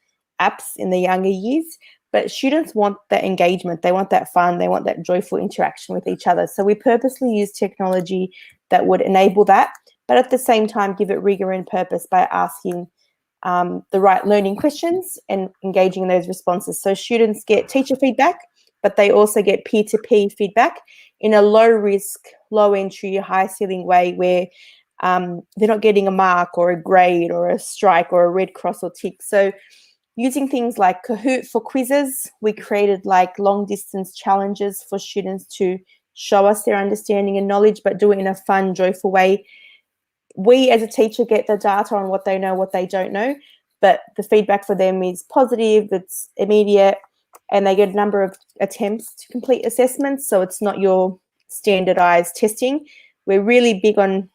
apps in the younger years, but students want that engagement. They want that fun. They want that joyful interaction with each other. So we purposely use technology that would enable that, but at the same time, give it rigor and purpose by asking the right learning questions and engaging in those responses. So students get teacher feedback, but they also get peer-to-peer feedback in a low-risk, low-entry, high-ceiling way where they're not getting a mark or a grade or a strike or a red cross or tick. So using things like Kahoot for quizzes, we created like long-distance challenges for students to show us their understanding and knowledge, but do it in a fun, joyful way. We as a teacher get the data on what they know, what they don't know, but the feedback for them is positive, it's immediate, and they get a number of attempts to complete assessments, so it's not your standardized testing. We're really big on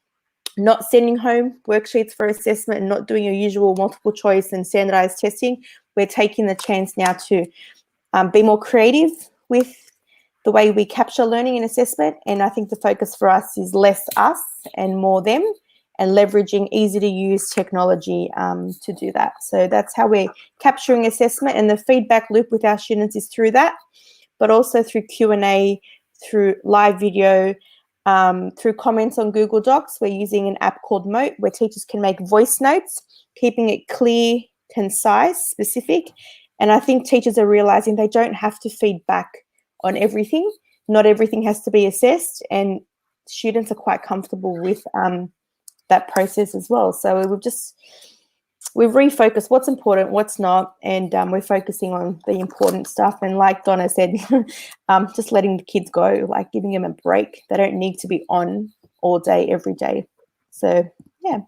not sending home worksheets for assessment and not doing your usual multiple choice and standardized testing. We're taking the chance now to be more creative with the way we capture learning and assessment, and I think the focus for us is less us and more them, and leveraging easy to use technology to do that. So that's how we're capturing assessment, and the feedback loop with our students is through that, but also through Q&A, through live video, through comments on Google Docs. We're using an app called Mote where teachers can make voice notes, keeping it clear, concise, specific. And I think teachers are realizing they don't have to feed back on everything. Not everything has to be assessed, and students are quite comfortable with that process as well. So we've refocused what's important, what's not, and we're focusing on the important stuff. And like Donna said, just letting the kids go, like giving them a break. They don't need to be on all day, every day. So, yeah.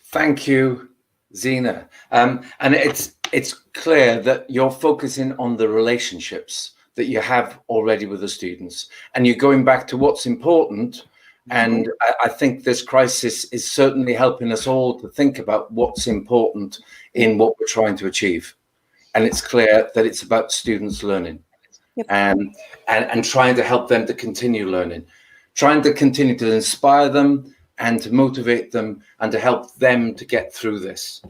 Thank you, Zena. And it's clear that you're focusing on the relationships that you have already with the students, and you're going back to what's important. And I think this crisis is certainly helping us all to think about what's important in what we're trying to achieve. And it's clear that it's about students learning. Yep. And trying to help them to continue learning, trying to continue to inspire them and to motivate them and to help them to get through this.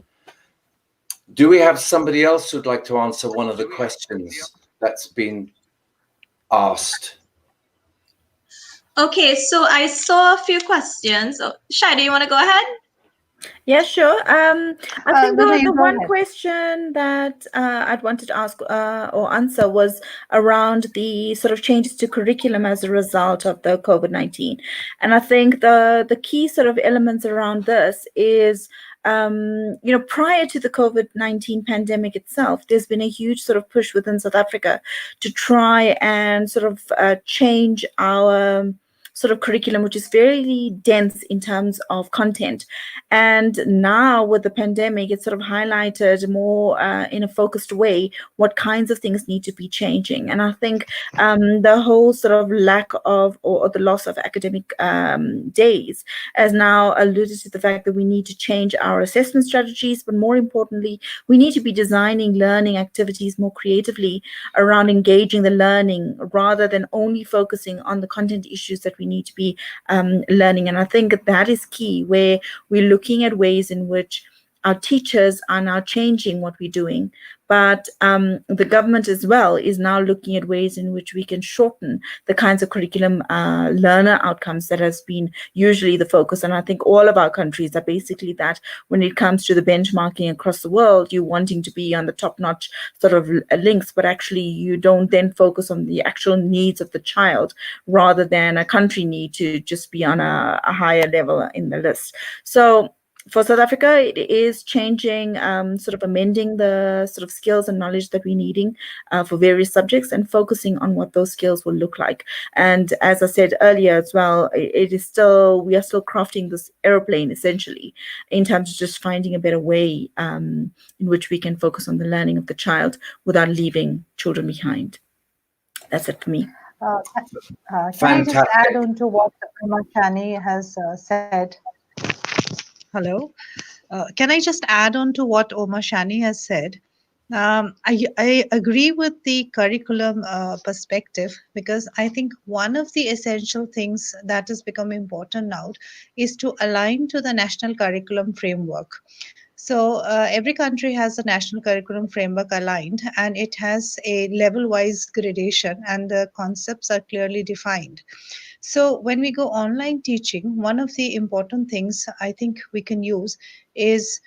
Do we have somebody else who'd like to answer one of the questions that's been asked? Okay, so I saw a few questions. Shai, do you want to go ahead? Yeah, sure. I think the one ahead. question that I'd wanted to ask or answer was around the sort of changes to curriculum as a result of the COVID-19. And I think the key sort of elements around this is prior to the COVID-19 pandemic itself, there's been a huge sort of push within South Africa to try and sort of change our sort of curriculum, which is very dense in terms of content. And now with the pandemic, it's sort of highlighted more in a focused way what kinds of things need to be changing. And I think the whole sort of lack of or the loss of academic days has now alluded to the fact that we need to change our assessment strategies, but more importantly, we need to be designing learning activities more creatively around engaging the learning rather than only focusing on the content issues that we need to be learning. And I think that is key, where we're looking at ways in which our teachers are now changing what we're doing, but the government as well is now looking at ways in which we can shorten the kinds of curriculum learner outcomes that has been usually the focus. And I think all of our countries are basically that when it comes to the benchmarking across the world, you're wanting to be on the top-notch sort of links, but actually you don't then focus on the actual needs of the child rather than a country need to just be on a higher level in the list. So for South Africa, it is changing, sort of amending the sort of skills and knowledge that we're needing for various subjects and focusing on what those skills will look like. And as I said earlier as well, we are still crafting this airplane essentially in terms of just finding a better way in which we can focus on the learning of the child without leaving children behind. That's it for me. Can I just add on to what Omar Shani has said? Hello. Can I just add on to what Omar Shani has said? I agree with the curriculum perspective, because I think one of the essential things that has become important now is to align to the national curriculum framework. So every country has a national curriculum framework aligned, and it has a level-wise gradation, and the concepts are clearly defined. So when we go online teaching, one of the important things I think we can use is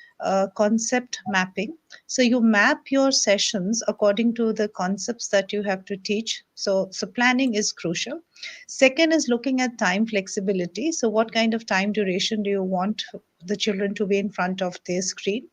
concept mapping. So you map your sessions according to the concepts that you have to teach. So planning is crucial. Second is looking at time flexibility. So what kind of time duration do you want the children to be in front of their screen?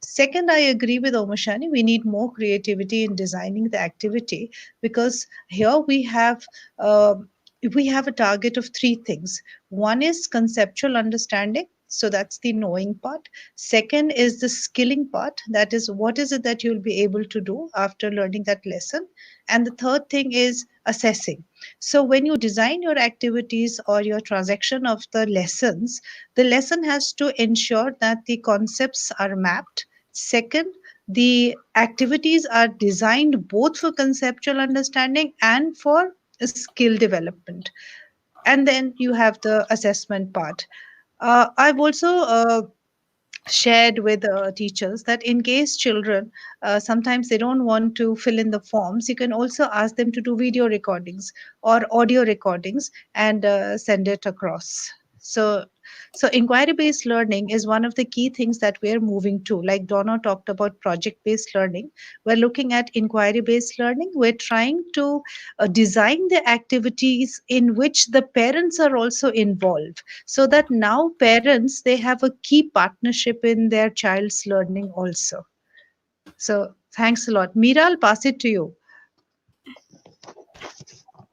Second, I agree with Omashani, we need more creativity in designing the activity, because here we have a target of three things. One is conceptual understanding. So that's the knowing part. Second is the skilling part. That is, what is it that you'll be able to do after learning that lesson? And the third thing is assessing. So when you design your activities or your transaction of the lessons, the lesson has to ensure that the concepts are mapped. Second, the activities are designed both for conceptual understanding and for skill development. And then you have the assessment part. I've also shared with teachers that in case children sometimes they don't want to fill in the forms, you can also ask them to do video recordings or audio recordings and send it across. So inquiry-based learning is one of the key things that we're moving to. Like Donna talked about project-based learning, we're looking at inquiry-based learning. We're trying to design the activities in which the parents are also involved, so that now parents, they have a key partnership in their child's learning also. So thanks a lot. Meera, I'll pass it to you.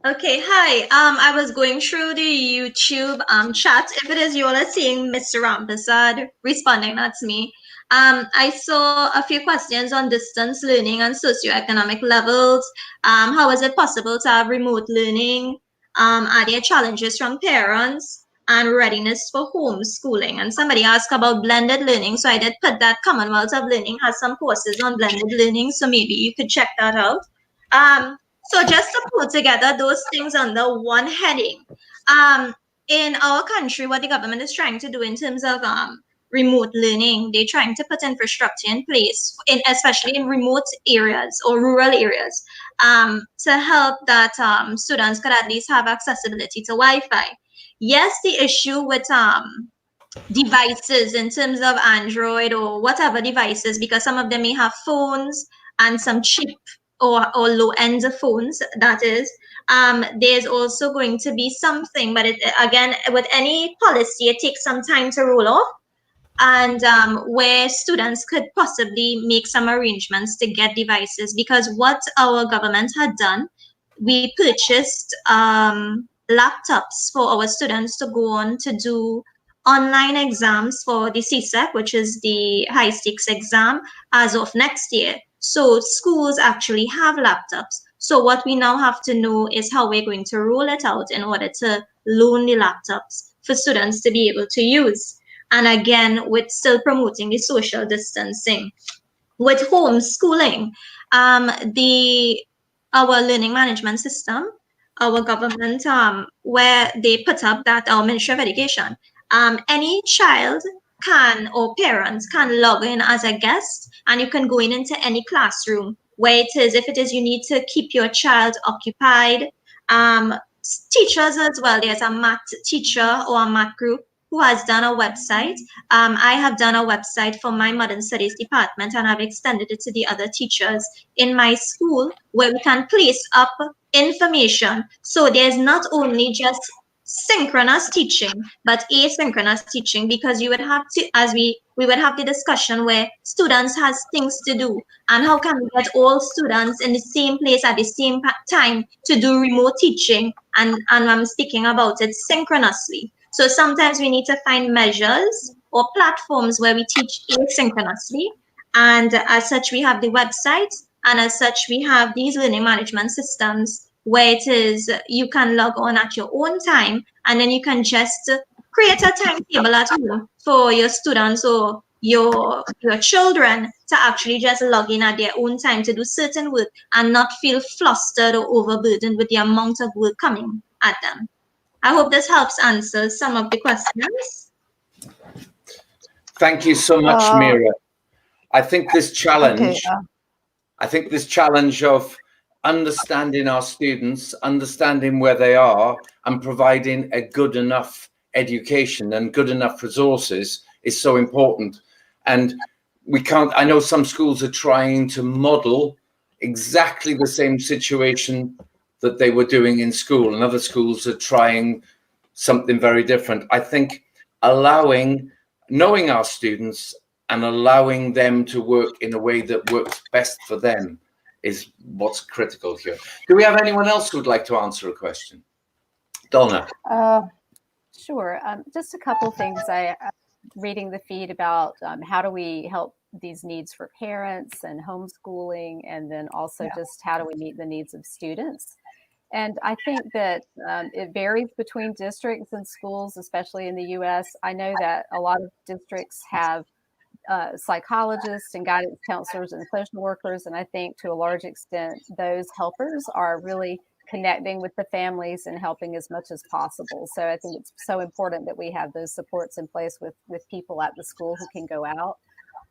Okay, hi. I was going through the YouTube chat. If it is you all are seeing Mr. Rampasad responding, that's me. I saw a few questions on distance learning and socioeconomic levels. How is it possible to have remote learning? Are there challenges from parents and readiness for homeschooling? And somebody asked about blended learning. So I did put that Commonwealth of Learning has some courses on blended learning. So maybe you could check that out. So just to put together those things under one heading, in our country, what the government is trying to do in terms of remote learning, they're trying to put infrastructure in place, especially in remote areas or rural areas, to help that students could at least have accessibility to Wi-Fi. Yes, the issue with devices in terms of Android or whatever devices, because some of them may have phones and some cheap or low-end phones, that is, there's also going to be something, but again, with any policy, it takes some time to roll off. and where students could possibly make some arrangements to get devices, because what our government had done, we purchased laptops for our students to go on to do online exams for the CSEC, which is the high stakes exam, as of next year. So schools actually have laptops. So what we now have to know is how we're going to roll it out in order to loan the laptops for students to be able to use. And again, with still promoting the social distancing. With homeschooling, our learning management system, our government, where they put up that our Ministry of Education, any child can, or parents can log in as a guest, and you can go into any classroom where it is, if it is you need to keep your child occupied. Teachers as well, there's a math teacher or a math group who has done a website. I have done a website for my modern studies department, and I've extended it to the other teachers in my school, where we can place up information. So there's not only just synchronous teaching, but asynchronous teaching, because you would have to, as we would have the discussion where students has things to do, and how can we get all students in the same place at the same time to do remote teaching, and I'm speaking about it synchronously. So sometimes we need to find measures or platforms where we teach asynchronously, and as such we have the website, and as such we have these learning management systems where it is you can log on at your own time, and then you can just create a timetable at home for your students or your children to actually just log in at their own time to do certain work and not feel flustered or overburdened with the amount of work coming at them. I hope this helps answer some of the questions. Thank you so much, Mira. I think this challenge, of understanding our students, understanding where they are, and providing a good enough education and good enough resources is so important. And we can't, I know some schools are trying to model exactly the same situation that they were doing in school, and other schools are trying something very different. I think knowing our students and allowing them to work in a way that works best for them is what's critical here. Do we have anyone else who would like to answer a question? Donna. Sure. Just a couple things. Reading the feed about how do we help these needs for parents and homeschooling, and then also just how do we meet the needs of students. And I think that it varies between districts and schools, especially in the US. I know that a lot of districts have psychologists and guidance counselors and social workers. And I think to a large extent, those helpers are really connecting with the families and helping as much as possible. So I think it's so important that we have those supports in place with people at the school who can go out.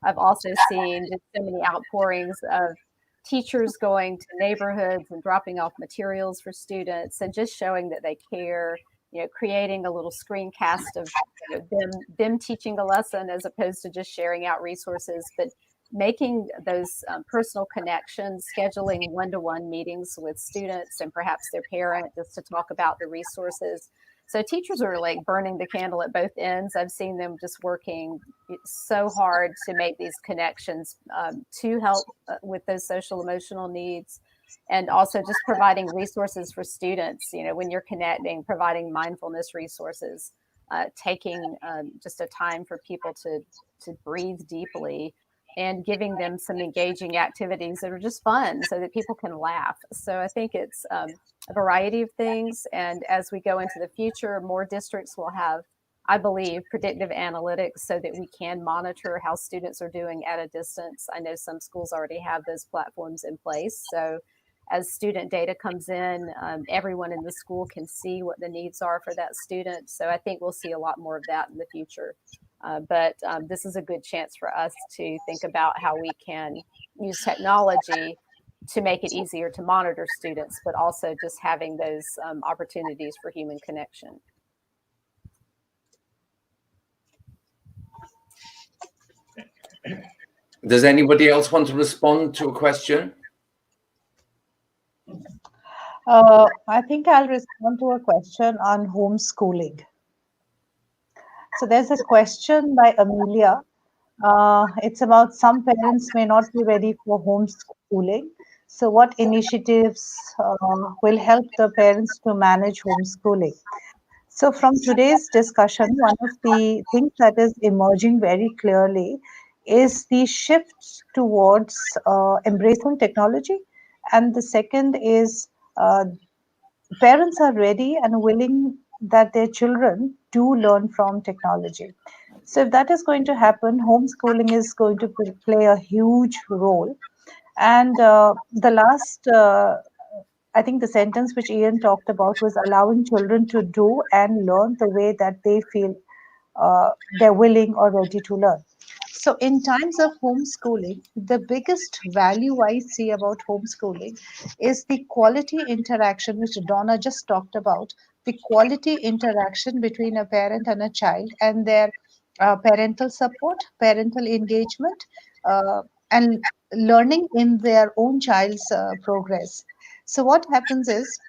I've also seen just so many outpourings of teachers going to neighborhoods and dropping off materials for students and just showing that they care, creating a little screencast of them teaching a lesson as opposed to just sharing out resources, but making those personal connections, scheduling one-to-one meetings with students and perhaps their parent just to talk about the resources. So teachers are like burning the candle at both ends. I've seen them just working so hard to make these connections to help with those social emotional needs, and also just providing resources for students. When you're connecting, providing mindfulness resources, taking just a time for people to breathe deeply, and giving them some engaging activities that are just fun so that people can laugh. So I think it's a variety of things. And as we go into the future, more districts will have, I believe, predictive analytics so that we can monitor how students are doing at a distance. I know some schools already have those platforms in place. So as student data comes in, everyone in the school can see what the needs are for that student. So I think we'll see a lot more of that in the future. But this is a good chance for us to think about how we can use technology to make it easier to monitor students, but also just having those opportunities for human connection. Does anybody else want to respond to a question? I think I'll respond to a question on homeschooling. So there's a question by Amelia. It's about some parents may not be ready for homeschooling. So what initiatives will help the parents to manage homeschooling? So from today's discussion, one of the things that is emerging very clearly is the shift towards embracing technology. And the second is parents are ready and willing that their children do learn from technology. So if that is going to happen, homeschooling is going to play a huge role. And the last, I think the sentence which Ian talked about was allowing children to do and learn the way that they feel they're willing or ready to learn. So, in times of homeschooling, the biggest value I see about homeschooling is the quality interaction, which Donna just talked about, the quality interaction between a parent and a child, and their parental support, parental engagement, and learning in their own child's progress. So, what happens is,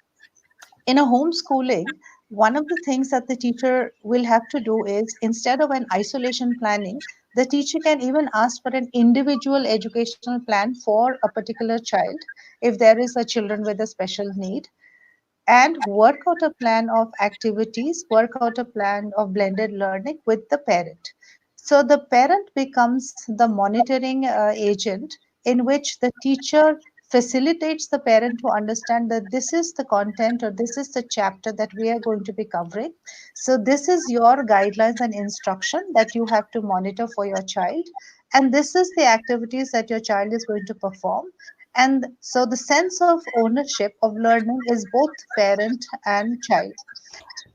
in a homeschooling, one of the things that the teacher will have to do is, instead of an isolation planning, the teacher can even ask for an individual educational plan for a particular child if there is a children with a special need, and work out a plan of activities, work out a plan of blended learning with the parent. So the parent becomes the monitoring agent, in which the teacher facilitates the parent to understand that this is the content or this is the chapter that we are going to be covering. So this is your guidelines and instruction that you have to monitor for your child. And this is the activities that your child is going to perform. And so the sense of ownership of learning is both parent and child.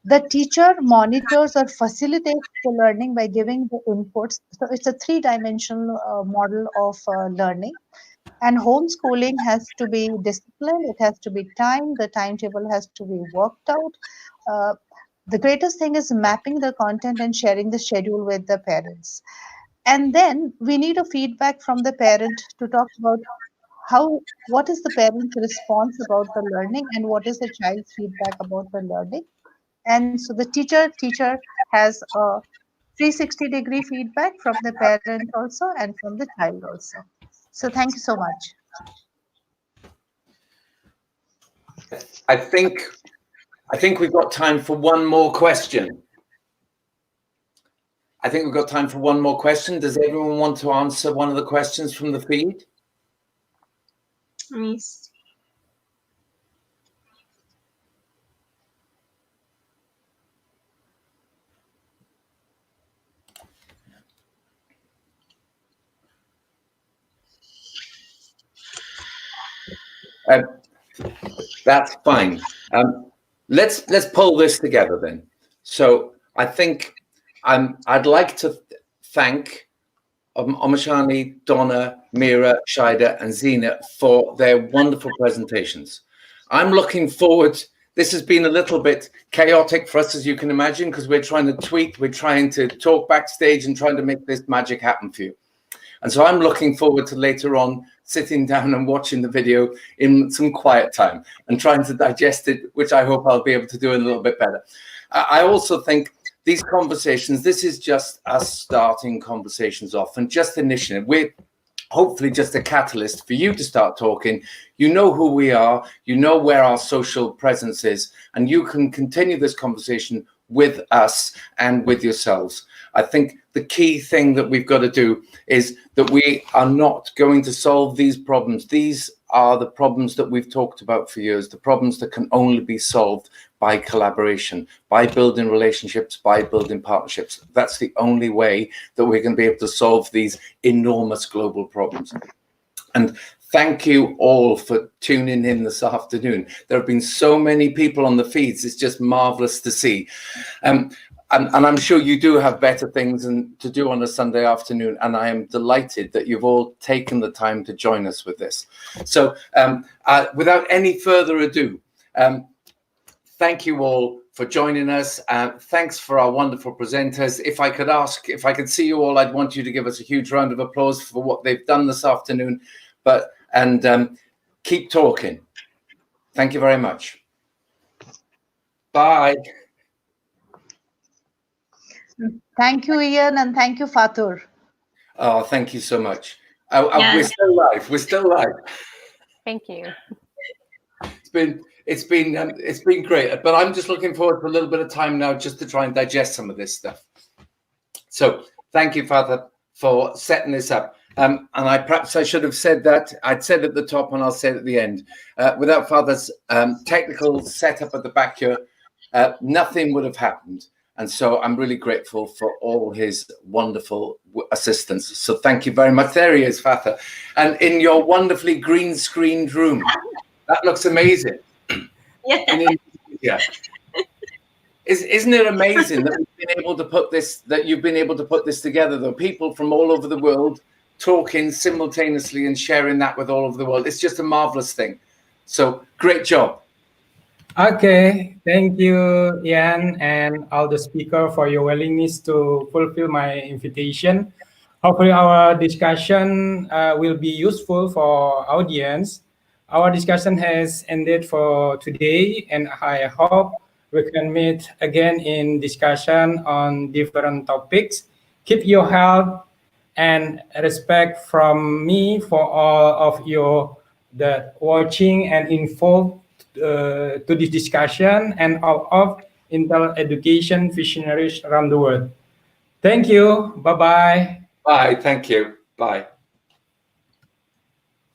The teacher monitors or facilitates the learning by giving the inputs. So it's a three-dimensional model of learning. And homeschooling has to be disciplined, it has to be timed, the timetable has to be worked out. Uh, the greatest thing is mapping the content and sharing the schedule with the parents. And then we need a feedback from the parent to talk about how, what is the parent's response about the learning and what is the child's feedback about the learning. And so the teacher has a 360-degree feedback from the parent also and from the child also. So thank you so much. I think we've got time for one more question. Does everyone want to answer one of the questions from the feed? Let me see. That's fine. Let's pull this together then. So I think I'd like to thank Omashani, Donna, Mira, Shida, and Zina for their wonderful presentations. I'm looking forward. This has been a little bit chaotic for us, as you can imagine, because we're trying to tweet, we're trying to talk backstage and trying to make this magic happen for you. And so I'm looking forward to later on sitting down and watching the video in some quiet time and trying to digest it, which I hope I'll be able to do a little bit better. I also think these conversations, this is just us starting conversations off and just initiating. We're hopefully just a catalyst for you to start talking. You know who we are, you know where our social presence is, and you can continue this conversation with us and with yourselves. I think the key thing that we've got to do is that we are not going to solve these problems. These are the problems that we've talked about for years, the problems that can only be solved by collaboration, by building relationships, by building partnerships. That's the only way that we're going to be able to solve these enormous global problems. And thank you all for tuning in this afternoon. There have been so many people on the feeds. It's just marvelous to see. And I'm sure you do have better things to do on a Sunday afternoon. And I am delighted that you've all taken the time to join us with this. So without any further ado, thank you all for joining us. Thanks for our wonderful presenters. If I could see you all, I'd want you to give us a huge round of applause for what they've done this afternoon. And keep talking. Thank you very much. Bye. Thank you, Ian, and thank you, Fatur. Oh, thank you so much. We're Yes. still live. We're still live. Thank you. It's been great, but I'm just looking forward to a little bit of time now just to try and digest some of this stuff. So thank you, Father, for setting this up. And perhaps I should have said that. I'd said at the top and I'll say it at the end. Without Father's technical setup at the back here, nothing would have happened. And so I'm really grateful for all his wonderful assistance. So thank you very much. There he is, Father. And in your wonderfully green screened room. That looks amazing. Yeah. Isn't it amazing that we've been able to put this, that you've been able to put this together, though? People from all over the world talking simultaneously and sharing that with all over the world. It's just a marvelous thing. So great job. Okay, thank you, Ian, and all the speakers for your willingness to fulfill my invitation. Hopefully our discussion will be useful for audience. Our discussion has ended for today, and I hope we can meet again in discussion on different topics. Keep your health and respect from me for all of you that watching and involved to this discussion and all of Intel education visionaries around the world. Thank you. Bye-bye. Bye. Thank you. Bye.